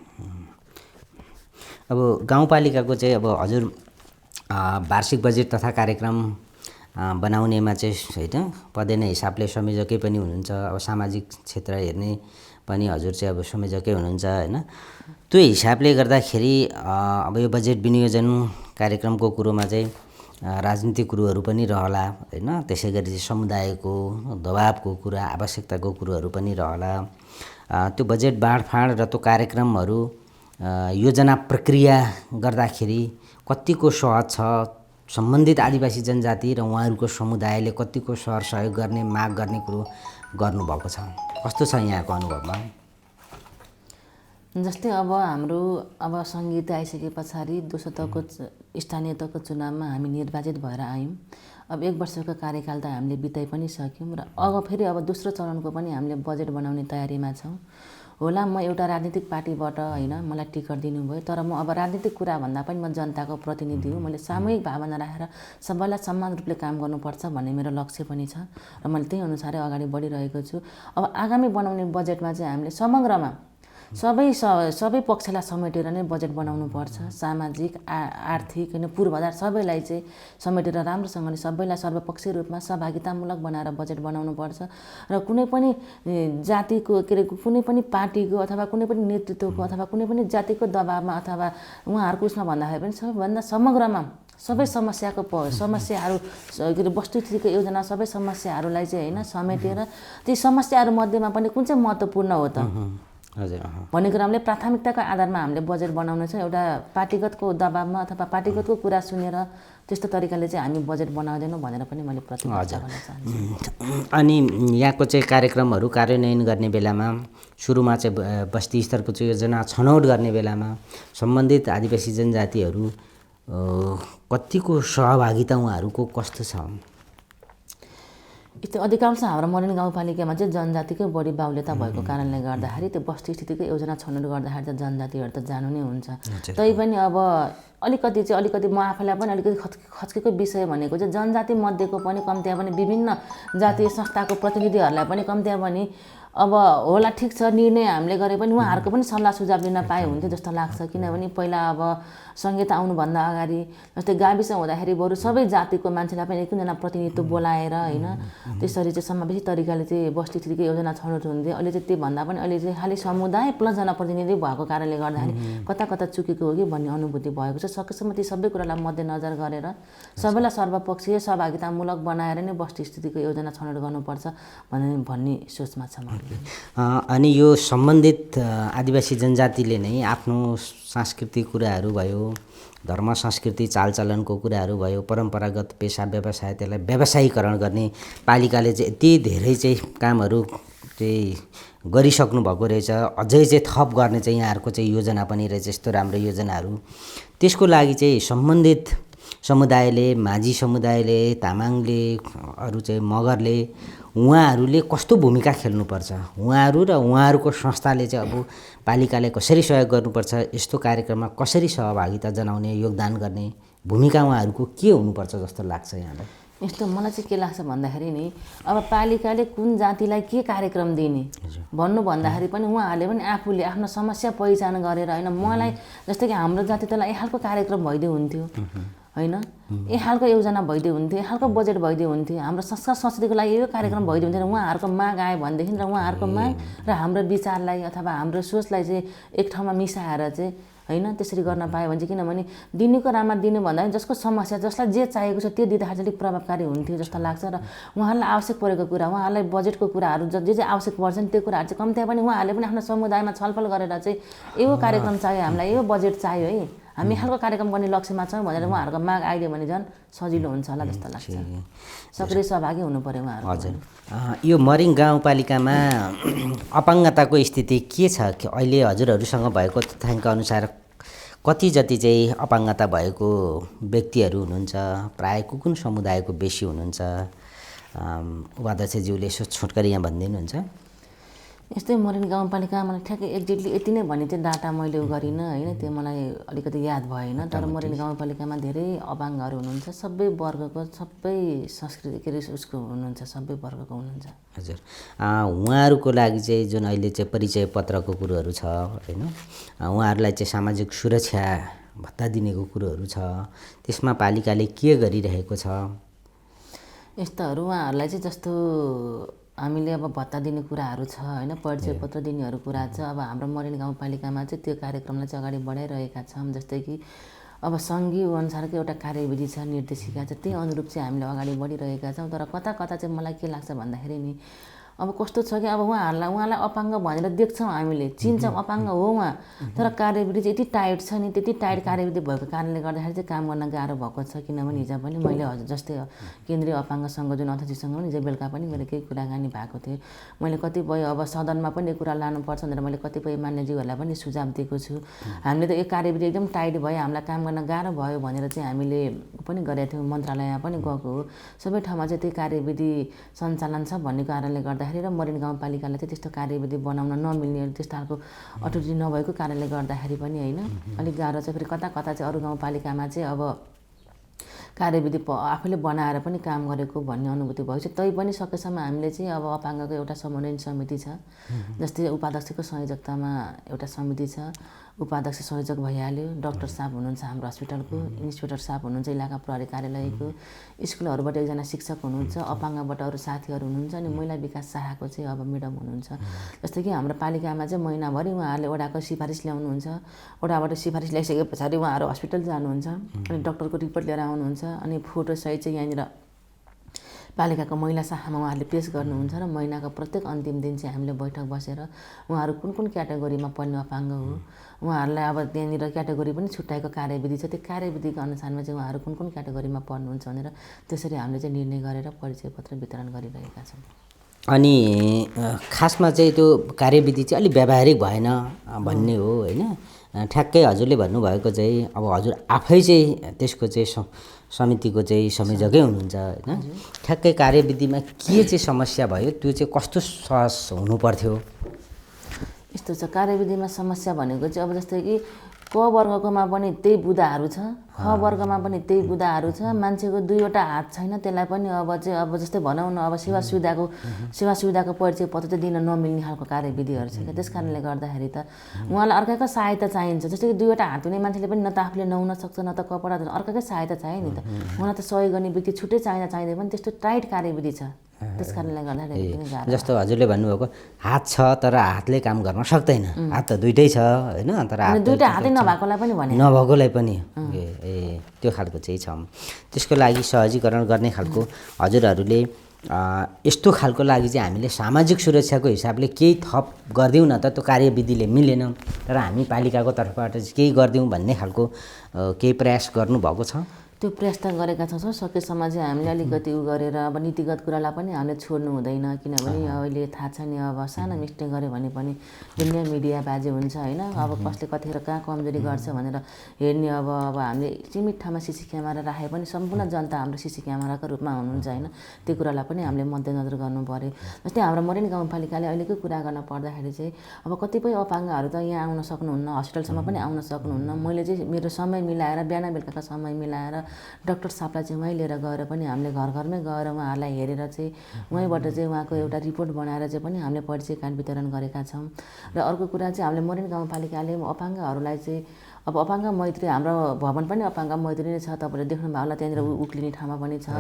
अब गाउँपालिकाको चाहिँ अब हजुर वार्षिक बजेट तथा कार्यक्रम बनाउनेमा चाहिँ होइन पदेन हिसाबले संयोजकै पनि हुनुहुन्छ। अब सामाजिक क्षेत्र हेर्ने पनि हजुर चाहिँ अब संयोजकै हुनुहुन्छ होइन। त्यो हिसाबले गर्दाखेरि अब यो बजेट विनियोजन कार्यक्रमको कुरोमा चाहिँ राजनीतिक कुरोहरू पनि रहला होइन। त्यसै गरी चाहिँ समुदायको दबावको कुरा आवश्यकताको कुरोहरू पनि रहला। त्यो बजेट बाँडफाँड र त्यो कार्यक्रमहरू योजना प्रक्रिया गर्दाखेरि कतिको सहज छ, सम्बन्धित आदिवासी जनजाति र उहाँहरूको समुदायले कतिको सहयोग गर्ने माग गर्ने कुरो गर्नुभएको छ, कस्तो छ यहाँको अनुभवमा? जस्तै अब हाम्रो अब सङ्घीयता आइसके पछाडि दोस्रो तहको स्थानीय तहको चुनावमा हामी निर्वाचित भएर आयौँ। अब 1 वर्षको कार्यकाल त हामीले बिताइ पनि सक्यौँ र अब फेरि अब दोस्रो चरणको पनि हामीले बजेट बनाउने तयारीमा छौँ। होला म एउटा राजनीतिक पार्टीबाट होइन मलाई टिकट दिनुभयो, तर म अब राजनीतिक कुरा भन्दा पनि म जनताको प्रतिनिधि हुँ। मैले सामूहिक भावना राखेर सबैलाई समान रूपले काम गर्नुपर्छ भन्ने मेरो लक्ष्य पनि छ र मैले त्यही अनुसारै अगाडि बढिरहेको छु। अब आगामी बनाउने बजेटमा चाहिँ हामीले समग्रमा सबै पक्षलाई समेटेर नै बजेट बनाउनुपर्छ। सामाजिक आर्थिक होइन पूर्वाधार सबैलाई चाहिँ समेटेर राम्रोसँगले सबैलाई सर्वपक्षीय रूपमा सहभागितामूलक बनाएर बजेट बनाउनुपर्छ र कुनै पनि जातिको के अरे कुनै पनि पार्टीको अथवा कुनै पनि नेतृत्वको अथवा कुनै पनि जातिको दबावमा अथवा उहाँहरूको उसमा भन्दाखेरि पनि सबैभन्दा समग्रमा सबै समस्याहरू के अरे वस्तुस्थितिको योजना सबै समस्याहरूलाई चाहिँ होइन समेटेर ती समस्याहरू मध्येमा पनि कुन चाहिँ महत्त्वपूर्ण हो त भन्ने कुराले प्राथमिकताको आधारमा हामीले बजेट बनाउनु छ। एउटा पार्टीगतको दबावमा अथवा पार्टीगतको कुरा सुनेर त्यस्तो तरिकाले चाहिँ हामी बजेट बनाउँदैनौँ भनेर पनि मैले प्रतिबद्धता गर्न चाहन्छु। अनि यहाँको चाहिँ कार्यक्रमहरू कार्यान्वयन गर्ने बेलामा सुरुमा चाहिँ बस्ती स्तरको चाहिँ योजना छनौट गर्ने बेलामा सम्बन्धित आदिवासी जनजातिहरू कतिको सहभागिता उहाँहरूको कस्तो छ? अधिकांश हाम्रो मरिन गाउँपालिकामा चाहिँ जनजातिकै बढी बाहुल्यता भएको कारणले गर्दाखेरि त्यो बस्ती स्थितिको योजना छनौट गर्दाखेरि त जनजातिहरू त जानु नै हुन्छ। तैपनि अब अलिकति म आफैलाई पनि अलिकति खच्केको विषय भनेको चाहिँ जनजाति मध्येको पनि कम्तीमा पनि विभिन्न जातीय संस्थाको प्रतिनिधिहरूलाई पनि कम्तीमा पनि अब होला ठिक छ निर्णय हामीले गरे पनि उहाँहरूको पनि सल्लाह सुझाव लिन पाए हुन्थ्यो जस्तो लाग्छ। किनभने पहिला अब संहिता आउनुभन्दा अगाडि जस्तै गाविस हुँदाखेरि बरु सबै जातिको मान्छेलाई पनि एकजना प्रतिनिधित्व बोलाएर होइन त्यसरी चाहिँ समावेशी तरिकाले चाहिँ बस्ती स्थितिको योजना छनौट हुन्थ्यो। अहिले चाहिँ त्योभन्दा पनि अहिले चाहिँ खालि समुदाय प्लस जनप्रतिनिधि भएको कारणले गर्दाखेरि कता चुकेको हो कि भन्ने अनुभूति भएको छ। सकेसम्म ती सबै कुरालाई मध्यनजर गरेर सबैलाई सर्वपक्षीय सहभागितामूलक बनाएर नै बस्ती स्थितिको योजना छनौट गर्नुपर्छ भन्ने सोचमा छ। अनि यो सम्बन्धित आदिवासी जनजातिले नै आफ्नो सांस्कृतिक कुराहरू भयो, धर्म संस्कृति चालचलनको कुराहरू भयो, परम्परागत पेसा व्यवसाय त्यसलाई व्यवसायीकरण गर्ने पालिकाले चाहिँ यति धेरै चाहिँ कामहरू चाहिँ गरिसक्नु भएको रहेछ। अझै चाहिँ थप गर्ने चाहिँ यहाँहरूको चाहिँ योजना पनि रहेछ, यस्तो राम्रो योजनाहरू। त्यसको लागि चाहिँ सम्बन्धित समुदायले, माझी समुदायले, तामाङले, अरू चाहिँ मगरले उहाँहरूले कस्तो भूमिका खेल्नुपर्छ, उहाँहरू र उहाँहरूको संस्थाले चाहिँ अब पालिकाले कसरी सहयोग गर्नुपर्छ, यस्तो कार्यक्रममा कसरी सहभागिता जनाउने, योगदान गर्ने भूमिका उहाँहरूको के हुनुपर्छ जस्तो लाग्छ यहाँलाई? यस्तो मलाई चाहिँ के लाग्छ भन्दाखेरि नि अब पालिकाले कुन जातिलाई के कार्यक्रम दिने भन्नु भन्दाखेरि पनि उहाँहरूले पनि आफूले आफ्नो समस्या पहिचान गरेर होइन मलाई जस्तै कि हाम्रो जाति तलाई यही खालको कार्यक्रम भइदियो हुन्थ्यो होइन, यही खालको योजना भइदियो हुन्थ्यो, यही खालको बजेट भइदियो हुन्थ्यो, हाम्रो संस्कार संस्कृतिको लागि यो कार्यक्रम भइदियो हुन्थ्यो। उहाँहरूको माग आयो भनेदेखि र उहाँहरूको माग र हाम्रो विचारलाई अथवा हाम्रो सोचलाई चाहिँ एक ठाउँमा मिसाएर चाहिँ होइन त्यसरी गर्न पायो भने चाहिँ किनभने दिनुको नाममा दिनु भन्दा जसको समस्या जसलाई जे चाहिएको छ त्यो दिँदाखेरि चाहिँ अलिक प्रभावकारी हुन्थ्यो जस्तो लाग्छ। र उहाँहरूलाई आवश्यक परेको कुरा उहाँहरूलाई बजेटको कुराहरू जे जे आवश्यक पर्छ नि त्यो कुराहरू चाहिँ कम्ती पनि उहाँहरूले पनि आफ्नो समुदायमा छलफल गरेर चाहिँ यो कार्यक्रम चाहियो, हामीलाई यो बजेट चाहियो है, हामी खालको कार्यक्रम गर्ने लक्ष्यमा छौँ भनेर उहाँहरूको माग आइदियो भने झन् सजिलो हुन्छ होला जस्तो लाग्छ। सक्रिय सहभागी हुनु पर्यो उहाँहरू। हजुर, यो मरिङ गाउँपालिकामा अपाङ्गताको स्थिति के छ? अहिले हजुरहरूसँग भएको तथ्याङ्क अनुसार कति जति चाहिँ अपाङ्गता भएको व्यक्तिहरू हुनुहुन्छ? प्रायः कुन समुदायको बेसी हुनुहुन्छ? उपाध्यक्षज्यूले यसो छोटकरी यहाँ भनिदिनुहुन्छ। यस्तै मोरेनी गाउँपालिका मलाई ठ्याक्कै एक्ज्याक्टली यति नै भन्ने चाहिँ डाटा मैले गरिनँ होइन, त्यो मलाई अलिकति याद भएन। तर मोरेनी गाउँपालिकामा धेरै अपाङ्गहरू हुनुहुन्छ, सबै वर्गको, सबै संस्कृति के अरे उसको हुनुहुन्छ, सबै वर्गको हुनुहुन्छ। हजुर, उहाँहरूको लागि चाहिँ जुन अहिले चाहिँ परिचय पत्रको कुरोहरू छ होइन, उहाँहरूलाई चाहिँ सामाजिक सुरक्षा भत्ता दिनेको कुरोहरू छ, त्यसमा पालिकाले के गरिरहेको छ? यस्ताहरू उहाँहरूलाई चाहिँ जस्तो हामीले अब भत्ता दिने कुराहरू छ होइन, परिचय पत्र दिनेहरू कुरा छ। अब हाम्रो मोरेनी गाउँपालिकामा चाहिँ त्यो कार्यक्रमलाई चाहिँ अगाडि बढाइरहेका छौँ। जस्तै कि अब सङ्घीय अनुसारको एउटा कार्यविधि छ, निर्देशिका छ, त्यही अनुरूप चाहिँ हामीले अगाडि बढिरहेका छौँ। तर कता कता चाहिँ मलाई के लाग्छ भन्दाखेरि नि अब कस्तो छ कि अब उहाँलाई अपाङ्ग भनेर देख्छौँ, हामीले चिन्छौँ अपाङ्ग हो उहाँ, तर कार्यविधि चाहिँ यति टाइट छ नि, त्यति टाइट कार्यविधि भएको कारणले गर्दाखेरि चाहिँ काम गर्न गाह्रो भएको छ। किनभने हिजो पनि मैले हजुर जस्तै केन्द्रीय अपाङ्गसँग जुन अध्यक्षसँग पनि हिजो बेलुका पनि मेरो केही कुराकानी भएको थियो। मैले कतिपय अब सदनमा पनि यो कुरा लानुपर्छ भनेर मैले कतिपय मान्यज्यूहरूलाई पनि सुझाव दिएको छु। हामीले त यो कार्यविधि एकदम टाइट भयो, हामीलाई काम गर्न गाह्रो भयो भनेर चाहिँ हामीले पनि गरेका थियौँ, मन्त्रालयमा पनि गएको हो। सबै ठाउँमा चाहिँ त्यो कार्यविधि सञ्चालन छ भन्ने कारणले गर्दाखेरि र मोरेनी गाउँपालिकालाई चाहिँ त्यस्तो कार्यविधि बनाउन नमिल्ने, त्यस्तो खालको अथोरिटी नभएको कारणले गर्दाखेरि पनि होइन अलिक गाह्रो छ। फेरि कता कता चाहिँ अरू गाउँपालिकामा चाहिँ अब कार्यविधि आफैले बनाएर पनि काम गरेको भन्ने अनुभूति भएको छ। तैपनि सकेसम्म हामीले चाहिँ अब अपाङ्गको एउटा समन्वयन समिति छ, जस्तै उपाध्यक्षको संयोजकतामा एउटा समिति छ, उपाध्यक्ष संयोजक भइहाल्यो, डाक्टर साहब हुनुहुन्छ हाम्रो हस्पिटलको, इन्सपेक्टर साहब हुनुहुन्छ इलाका प्रहरी कार्यालयको, स्कुलहरूबाट एकजना शिक्षक हुनुहुन्छ, अपाङ्गबाट अरू साथीहरू हुनुहुन्छ, अनि महिला विकास शाखाको चाहिँ अब म्याडम हुनुहुन्छ। जस्तै कि हाम्रो पालिकामा चाहिँ महिनाभरि उहाँहरूले वडाको सिफारिस ल्याउनुहुन्छ, वडाबाट सिफारिस ल्याइसके पछाडि उहाँहरू हस्पिटल जानुहुन्छ, अनि डाक्टरको रिपोर्ट लिएर आउनुहुन्छ, अनि फोटोसहित चाहिँ यहाँनिर पालिकाको महिला शाखामा उहाँहरूले पेस गर्नुहुन्छ। र महिनाको प्रत्येक अन्तिम दिन चाहिँ हामीले बैठक बसेर उहाँहरू कुन कुन क्याटेगोरीमा पर्ने अपाङ्ग हो, उहाँहरूलाई अब त्यहाँनिर क्याटेगोरी पनि छुट्याएको कार्यविधि छ, त्यो कार्यविधिको अनुसारमा चाहिँ उहाँहरू कुन कुन क्याटेगोरीमा पर्नुहुन्छ भनेर त्यसरी हामीले चाहिँ निर्णय गरेर परिचय पत्र वितरण गरिरहेका छौँ। अनि खासमा चाहिँ त्यो कार्यविधि चाहिँ अलिक व्यावहारिक भएन भन्ने हो होइन। ठ्याक्कै हजुरले भन्नुभएको चाहिँ अब हजुर आफै चाहिँ त्यसको चाहिँ समितिको चाहिँ संयोजकै हुनुहुन्छ होइन। ठ्याक्कै कार्यविधिमा के चाहिँ समस्या भयो, त्यो चाहिँ कस्तो सहज हुनुपर्थ्यो? यस्तो छ, कार्यविधिमा समस्या भनेको चाहिँ अब जस्तै कि क वर्गकोमा पनि त्यही बुदाहरू छ, ख वर्गमा पनि त्यही बुदाहरू छ, मान्छेको दुईवटा हात छैन, त्यसलाई पनि अब जस्तै भनौँ न अब सेवा सुविधाको परिचय पत्र चाहिँ दिन नमिल्ने खालको कार्यविधिहरू छ क्या। त्यस कारणले गर्दाखेरि त उहाँलाई अर्काको सहायता चाहिन्छ। जस्तै कि दुईवटा हात हुने मान्छेले पनि न त आफूले नुहाउन सक्छ, न त कपडा धुन, अर्काकै सहायता चाहियो नि त। उहाँलाई त सहयोग गर्ने व्यक्ति छुट्टै चाहिँदा पनि त्यस्तो टाइट कार्यविधि छ। त्यस कारणले गर्दाखेरि जस्तो हजुरले भन्नुभएको हात छ तर हातले काम गर्न सक्दैन, हात त दुइटै छ होइन, तर दुईवटा हातै नभएकोलाई पनि भने नभएकोलाई पनि ए त्यो खालको चाहिँ छ। त्यसको लागि सहजीकरण गर्ने खालको हजुरहरूले यस्तो खालको लागि चाहिँ हामीले सामाजिक सुरक्षाको हिसाबले केही थप गरिदिउँ न त, त्यो कार्यविधिले मिलेन तर हामी पालिकाको तर्फबाट चाहिँ केही गरिदिउँ भन्ने खालको केही प्रयास गर्नुभएको छ? त्यो प्रयास त गरेका छौँ। सकेसम्म चाहिँ हामीले अलिकति गरेर अब नीतिगत कुरालाई पनि हामीले छोड्नु हुँदैन, किनभने अहिले थाहा छ नि अब सानो मिस्टेक गऱ्यो भने पनि दुनियाँ मिडिया बाजे हुन्छ होइन। अब कसले कतिखेर कहाँ कमजोरी गर्छ भनेर हेर्ने, अब हामीले सीमित ठाउँमा सिसी क्यामेरा राखे पनि सम्पूर्ण जनता हाम्रो सिसी क्यामेराको रूपमा हुनुहुन्छ होइन, त्यो कुरालाई पनि हामीले मध्यनजर गर्नु पऱ्यो। जस्तै हाम्रो मोरेनी गाउँपालिकाले अहिलेकै कुरा गर्न पर्दाखेरि चाहिँ अब कतिपय अपाङ्गहरू त यहाँ आउन सक्नुहुन्न, हस्पिटलसम्म पनि आउन सक्नुहुन्न। मैले चाहिँ मेरो समय मिलाएर बिहान बेलुकाको समय मिलाएर डाक्टर साहबलाई चाहिँ उहीँ लिएर गएर पनि हामीले घर घरमै गएर उहाँहरूलाई हेरेर चाहिँ उहीँबाट चाहिँ उहाँको एउटा रिपोर्ट बनाएर चाहिँ पनि हामीले परिचय कार्ड वितरण गरेका छौँ। र अर्को कुरा चाहिँ हामीले मोरेनी गाउँपालिकाले अपाङ्गहरूलाई चाहिँ अब अपाङ्ग मैत्री हाम्रो भवन पनि अपाङ्ग मैत्री नै छ, तपाईँले देख्नुभयो होला, त्यहाँनिर उक्लिने ठाउँमा पनि छ।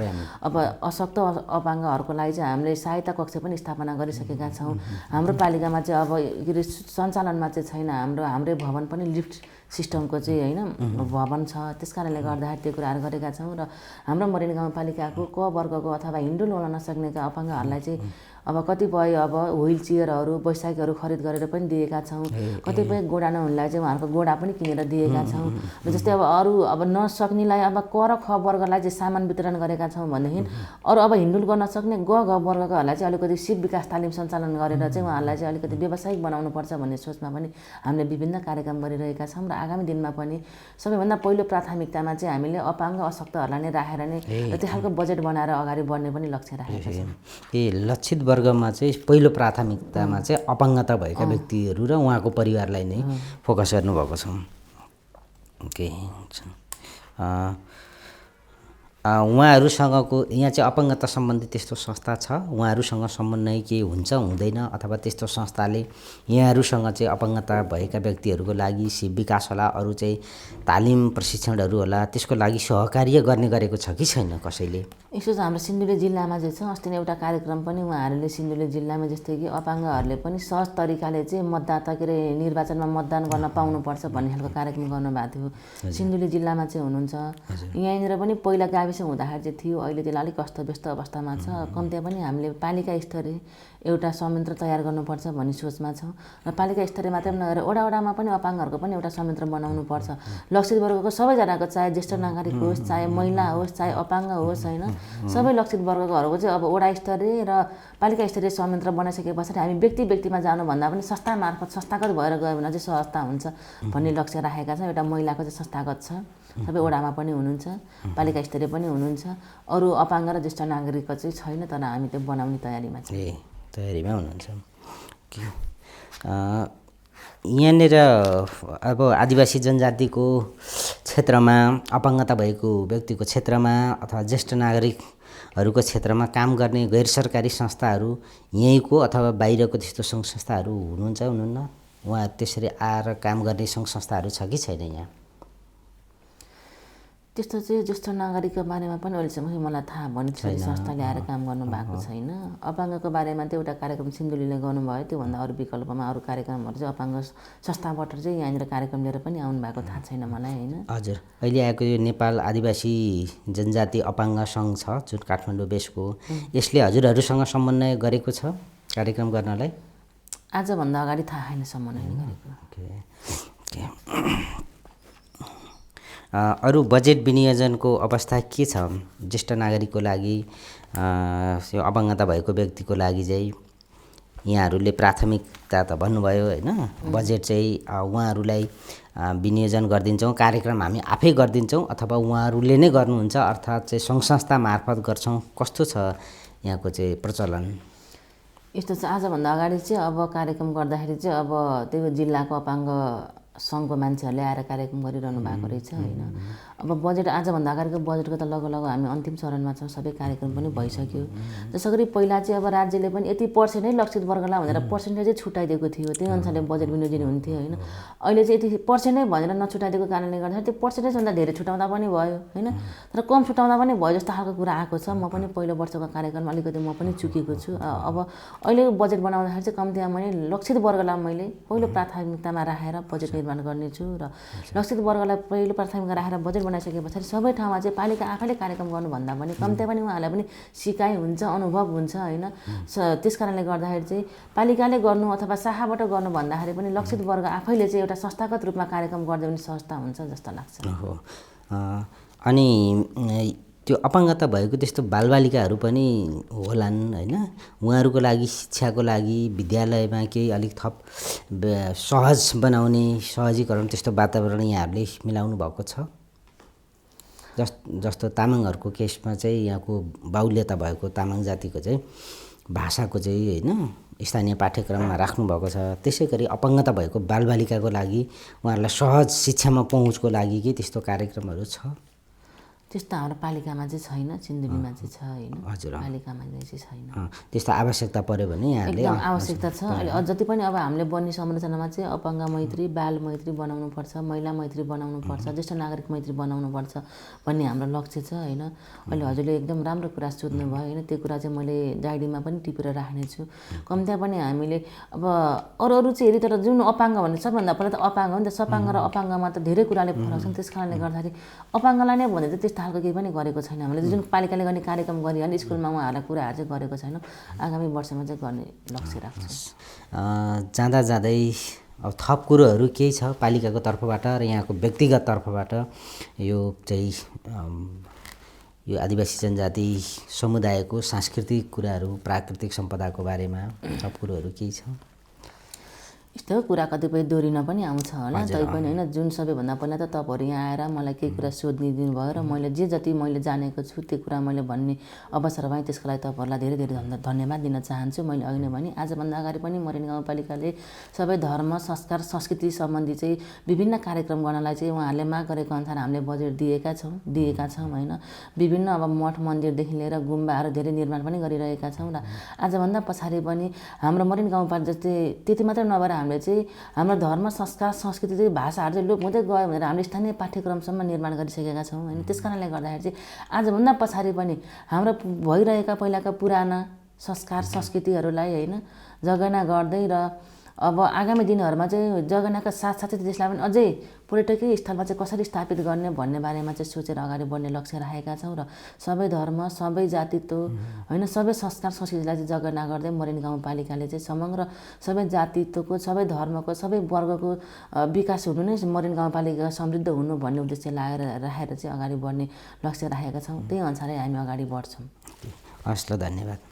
अब अशक्त अपाङ्गहरूको लागि चाहिँ हामीले सहायता कक्ष पनि स्थापना गरिसकेका छौँ। हाम्रो पालिकामा चाहिँ अब के अरे सञ्चालनमा चाहिँ छैन, हाम्रै भवन पनि लिफ्ट सिस्टमको चाहिँ होइन भवन छ। त्यस कारणले गर्दाखेरि त्यो कुराहरू गरेका छौँ। र हाम्रो मोरेनी गाउँपालिकाको क वर्गको अथवा हिँड्डुल ओर्लन नसक्ने अपाङ्गहरूलाई चाहिँ अब कतिपय अब व्हिल चेयरहरू बैसाखीहरू खरिद गरेर पनि दिएका छौँ। कतिपय गोडा नहुनेलाई चाहिँ उहाँहरूको गोडा पनि किनेर दिएका छौँ। र जस्तै अब अरू अब नसक्नेलाई अब क र ख वर्गलाई चाहिँ सामान वितरण गरेका छौँ भनेदेखि अरू अब हिँडडुल गर्न सक्ने ग घ वर्गकाहरूलाई चाहिँ अलिकति सिप विकास तालिम सञ्चालन गरेर चाहिँ उहाँहरूलाई चाहिँ अलिकति व्यावसायिक बनाउनुपर्छ भन्ने सोचमा पनि हामीले विभिन्न कार्यक्रम गरिरहेका छौँ। र आगामी दिनमा पनि सबैभन्दा पहिलो प्राथमिकतामा चाहिँ हामीले अपाङ्ग अशक्तहरूलाई नै राखेर नै र त्यो खालको बजेट बनाएर अगाडि बढ्ने पनि लक्ष्य राखेका छौँ। लक्षित वर्गमा चाहिँ पहिलो प्राथमिकतामा चाहिँ अपाङ्गता भएका व्यक्तिहरू र उहाँको परिवारलाई नै फोकस गर्नुभएको छ। ओके, उहाँहरूसँगको यहाँ चाहिँ अपङ्गता सम्बन्धी त्यस्तो संस्था छ, उहाँहरूसँग समन्वय के हुन्छ हुँदैन, अथवा त्यस्तो संस्थाले यहाँहरूसँग चाहिँ अपङ्गता भएका व्यक्तिहरूको लागि सिप विकास होला, अरू चाहिँ तालिम प्रशिक्षणहरू होला, त्यसको लागि सहकार्य गर्ने गरेको छ कि छैन कसैले? यसो चाहिँ हाम्रो सिन्धुली जिल्लामा चाहिँ छ। अस्ति नै एउटा कार्यक्रम पनि उहाँहरूले सिन्धुली जिल्लामा जस्तै कि अपाङ्गहरूले पनि सहज तरिकाले चाहिँ मतदाता के अरे निर्वाचनमा मतदान गर्न पाउनुपर्छ भन्ने खालको कार्यक्रम गर्नुभएको थियो। सिन्धुली जिल्लामा चाहिँ हुनुहुन्छ। यहीँनिर पनि पहिला गाविस हुँदाखेरि चाहिँ थियो, अहिले त्यसलाई अलिक अस्तव्यस्त अवस्थामा छ। कम्ती पनि हामीले पालिका स्तरीय एउटा संयन्त्र तयार गर्नुपर्छ भन्ने सोचमा छौँ। र पालिका स्तरीय मात्रै नगरेर वडा वडामा पनि अपाङ्गहरूको पनि एउटा संयन्त्र बनाउनुपर्छ। लक्षित वर्गको सबैजनाको, चाहे ज्येष्ठ नागरिक होस्, चाहे महिला होस्, चाहे अपाङ्ग होस्, होइन, सबै लक्षित वर्गकोहरूको चाहिँ अब वडा स्तरीय र पालिका स्तरीय संयन्त्र बनाइसके पछाडि हामी व्यक्ति व्यक्तिमा जानुभन्दा पनि संस्था मार्फत संस्थागत भएर गयो भने चाहिँ सहजता हुन्छ भन्ने लक्ष्य राखेका छौँ। एउटा महिलाको चाहिँ संस्थागत छ, सबै वडामा पनि हुनुहुन्छ, पालिका स्तरीय पनि हुनुहुन्छ। अरू अपाङ्ग र ज्येष्ठ नागरिकको चाहिँ छैन, तर हामी त्यो बनाउने तयारीमा छौँ। तयारीमा हुनुहुन्छ। यहाँनिर अब आदिवासी जनजातिको क्षेत्रमा अपाङ्गता भएको व्यक्तिको क्षेत्रमा अथवा ज्येष्ठ नागरिकहरूको क्षेत्रमा काम गर्ने गैर सरकारी संस्थाहरू यहीँको अथवा बाहिरको त्यस्तो सङ्घ संस्थाहरू हुनुहुन्छ हुनुहुन्न? उहाँ त्यसरी आएर काम गर्ने सङ्घ संस्थाहरू छ कि छैन यहाँ? त्यस्तो चाहिँ ज्येष्ठ नागरिकको बारेमा पनि अहिलेसम्म मलाई थाहा भने चाहिँ संस्थाले आएर काम गर्नुभएको छैन। अपाङ्गको बारेमा चाहिँ एउटा कार्यक्रम सिन्धुलीले गर्नुभयो, त्योभन्दा अरू विकल्पमा अरू कार्यक्रमहरू चाहिँ अपाङ्ग संस्थाबाट चाहिँ यहाँनिर कार्यक्रम लिएर पनि आउनुभएको थाहा छैन मलाई, होइन। हजुर, अहिले आएको यो नेपाल आदिवासी जनजाति अपाङ्ग सङ्घ छ जुन काठमाडौँ बेसको, यसले हजुरहरूसँग समन्वय गरेको छ कार्यक्रम गर्नलाई? आजभन्दा अगाडि थाहा छैन समन्वय गरेको। अरू बजेट विनियोजनको अवस्था के छ ज्येष्ठ नागरिकको लागि, यो अपाङ्गता भएको व्यक्तिको लागि चाहिँ? यहाँहरूले प्राथमिकता त भन्नुभयो, होइन, बजेट चाहिँ उहाँहरूलाई विनियोजन गरिदिन्छौँ, कार्यक्रम हामी आफै गरिदिन्छौँ अथवा उहाँहरूले नै गर्नुहुन्छ, अर्थात् चाहिँ सङ्घ संस्था मार्फत गर्छौँ, कस्तो छ यहाँको चाहिँ प्रचलन? यस्तो चाहिँ आजभन्दा अगाडि चाहिँ अब कार्यक्रम गर्दाखेरि चाहिँ अब त्यो जिल्लाको अपाङ्ग सङ्घको मान्छेहरूले आएर कार्यक्रम गरिरहनु भएको रहेछ, होइन। अब बजेट आजभन्दा अगाडिको बजेटको त लगभग हामी अन्तिम चरणमा छौँ, सबै कार्यक्रम पनि भइसक्यो। जसो गरी पहिला चाहिँ अब राज्यले पनि यति पर्सेन्ट नै लक्षित वर्गलाई भनेर पर्सेन्टेजै छुट्याइदिएको थियो, त्यही अनुसारले बजेट विनियोजन हुन्थ्यो, होइन। अहिले चाहिँ यति पर्सेन्ट नै भनेर नछुट्याइदिएको कारणले गर्दाखेरि त्यो पर्सेन्टेजभन्दा धेरै छुट्याउँदा पनि भयो, होइन, तर कम छुट्याउँदा पनि भयो जस्तो खालको कुरा आएको छ। म पनि पहिलो वर्षको कार्यक्रममा अलिकति म पनि चुकेको छु। अब अहिलेको बजेट बनाउँदाखेरि चाहिँ कम्तीमा मैले लक्षित वर्गलाई मैले पहिलो प्राथमिकतामा राखेर बजेट निर्माण गर्नेछु। र लक्षित वर्गलाई पहिलो प्राथमिकता राखेर बजेट बनाइसके पछाडि सबै ठाउँमा चाहिँ पालिका आफैले कार्यक्रम गर्नुभन्दा पनि कम्ती पनि उहाँहरूलाई पनि सिकाइ हुन्छ, अनुभव हुन्छ, होइन। त्यस कारणले गर्दाखेरि चाहिँ पालिकाले गर्नु अथवा शाखाबाट गर्नु भन्दाखेरि पनि लक्षित वर्ग आफैले चाहिँ एउटा संस्थागत रूपमा कार्यक्रम गर्दा पनि सहजता हुन्छ जस्तो लाग्छ। अनि त्यो अपाङ्गता भएको त्यस्तो बालबालिकाहरू पनि होलान्, होइन, उहाँहरूको लागि शिक्षाको लागि विद्यालयमा केही अलिक थप सहज बनाउने सहजीकरण त्यस्तो वातावरण यहाँहरूले मिलाउनु भएको छ? जस्तो तामाङहरूको केसमा चाहिँ यहाँको बाहुल्यता भएको तामाङ जातिको चाहिँ भाषाको चाहिँ, होइन, स्थानीय पाठ्यक्रममा राख्नुभएको छ। त्यसै गरी अपाङ्गता भएको बालबालिकाको लागि उहाँहरूलाई सहज शिक्षामा पहुँचको लागि के त्यस्तो कार्यक्रमहरू छ? त्यस्तो हाम्रो पालिकामा चाहिँ छैन, सिन्धुलीमा चाहिँ छ, होइन। हजुर, पालिकामा चाहिँ छैन। त्यस्तो आवश्यकता पऱ्यो भने यहाँहरूले एकदम आवश्यकता छ। अहिले जति पनि अब हामीले बन्ने संरचनामा चाहिँ अपाङ्ग मैत्री, बाल मैत्री बनाउनुपर्छ, महिला मैत्री बनाउनुपर्छ, ज्येष्ठ नागरिक मैत्री बनाउनुपर्छ भन्ने हाम्रो लक्ष्य छ, होइन। अहिले हजुरले एकदम राम्रो कुरा सोध्नुभयो, होइन, त्यो कुरा चाहिँ मैले डायरीमा पनि टिपेर राख्नेछु। कम्ती पनि हामीले अब अरू चाहिँ हेरी, तर जुन अपाङ्ग भन्ने सबभन्दा पहिला त अपाङ्ग हो नि त, सपाङ्ग र अपाङ्गमा त धेरै कुराले फरक छन्। त्यस कारणले गर्दाखेरि अपाङ्गलाई नै भने चाहिँ त्यस्तो खालको केही पनि गरेको छैन हामीले जुन पालिकाले गर्ने कार्यक्रम गरिहाल्ने स्कुलमा उहाँहरूलाई कुराहरू चाहिँ गरेको छैनौँ आगामी वर्षमा चाहिँ गर्ने लक्ष्य राख्छौँ जाँदा जाँदै अब थप कुरोहरू केही छ पालिकाको तर्फबाट र यहाँको व्यक्तिगत तर्फबाट यो चाहिँ यो आदिवासी जनजाति समुदायको सांस्कृतिक कुराहरू प्राकृतिक सम्पदाको बारेमा थप कुरोहरू केही छ यस्तो कुरा कतिपय दोहोरिन पनि आउँछ होला तैपनि होइन जुन सबैभन्दा पहिला त तपाईँहरू यहाँ आएर मलाई केही कुरा सोधिदिनु भयो र मैले जे जति मैले जानेको छु त्यो कुरा मैले भन्ने अवसर पाएँ त्यसको लागि तपाईँहरूलाई धेरै धेरै धन्यवाद दिन चाहन्छु मैले अघि नै भने आजभन्दा अगाडि पनि मरेन गाउँपालिकाले सबै धर्म संस्कार संस्कृति सम्बन्धी चाहिँ विभिन्न कार्यक्रम गर्नलाई चाहिँ उहाँहरूले माग गरेको अनुसार हामीले बजेट दिएका छौँ होइन विभिन्न अब मठ मन्दिरदेखि लिएर गुम्बाहरू धेरै निर्माण पनि गरिरहेका छौँ र आजभन्दा पछाडि पनि हाम्रो मरेन गाउँपालिका जस्तै त्यति मात्रै नभएर हामीले चाहिँ हाम्रो धर्म संस्कार संस्कृति चाहिँ भाषाहरू चाहिँ लोप हुँदै गयो भनेर हामीले स्थानीय पाठ्यक्रमसम्म निर्माण गरिसकेका छौँ होइन त्यस कारणले गर्दाखेरि चाहिँ आजभन्दा पछाडि पनि हाम्रो भइरहेका पहिलाका पुराना संस्कार संस्कृतिहरूलाई होइन जगेर्ना गर्दै र अब आगामी दिनहरूमा चाहिँ जगेर्नाका साथसाथै त्यसलाई पनि अझै पर्यटकीय स्थलमा चाहिँ कसरी स्थापित गर्ने भन्ने बारेमा चाहिँ सोचेर अगाडि बढ्ने लक्ष्य राखेका छौँ र सबै धर्म सबै जातित्व होइन सबै संस्कार संस्कृतिलाई चाहिँ जगेर्ना गर्दै मरेन गाउँपालिकाले चाहिँ समग्र सबै जातित्वको सबै धर्मको सबै वर्गको विकास हुनु नै मरेन गाउँपालिका समृद्ध हुनु भन्ने उद्देश्य राखेर चाहिँ अगाडि बढ्ने लक्ष्य राखेका छौँ त्यही अनुसारै हामी अगाडि बढ्छौँ हस् ल धन्यवाद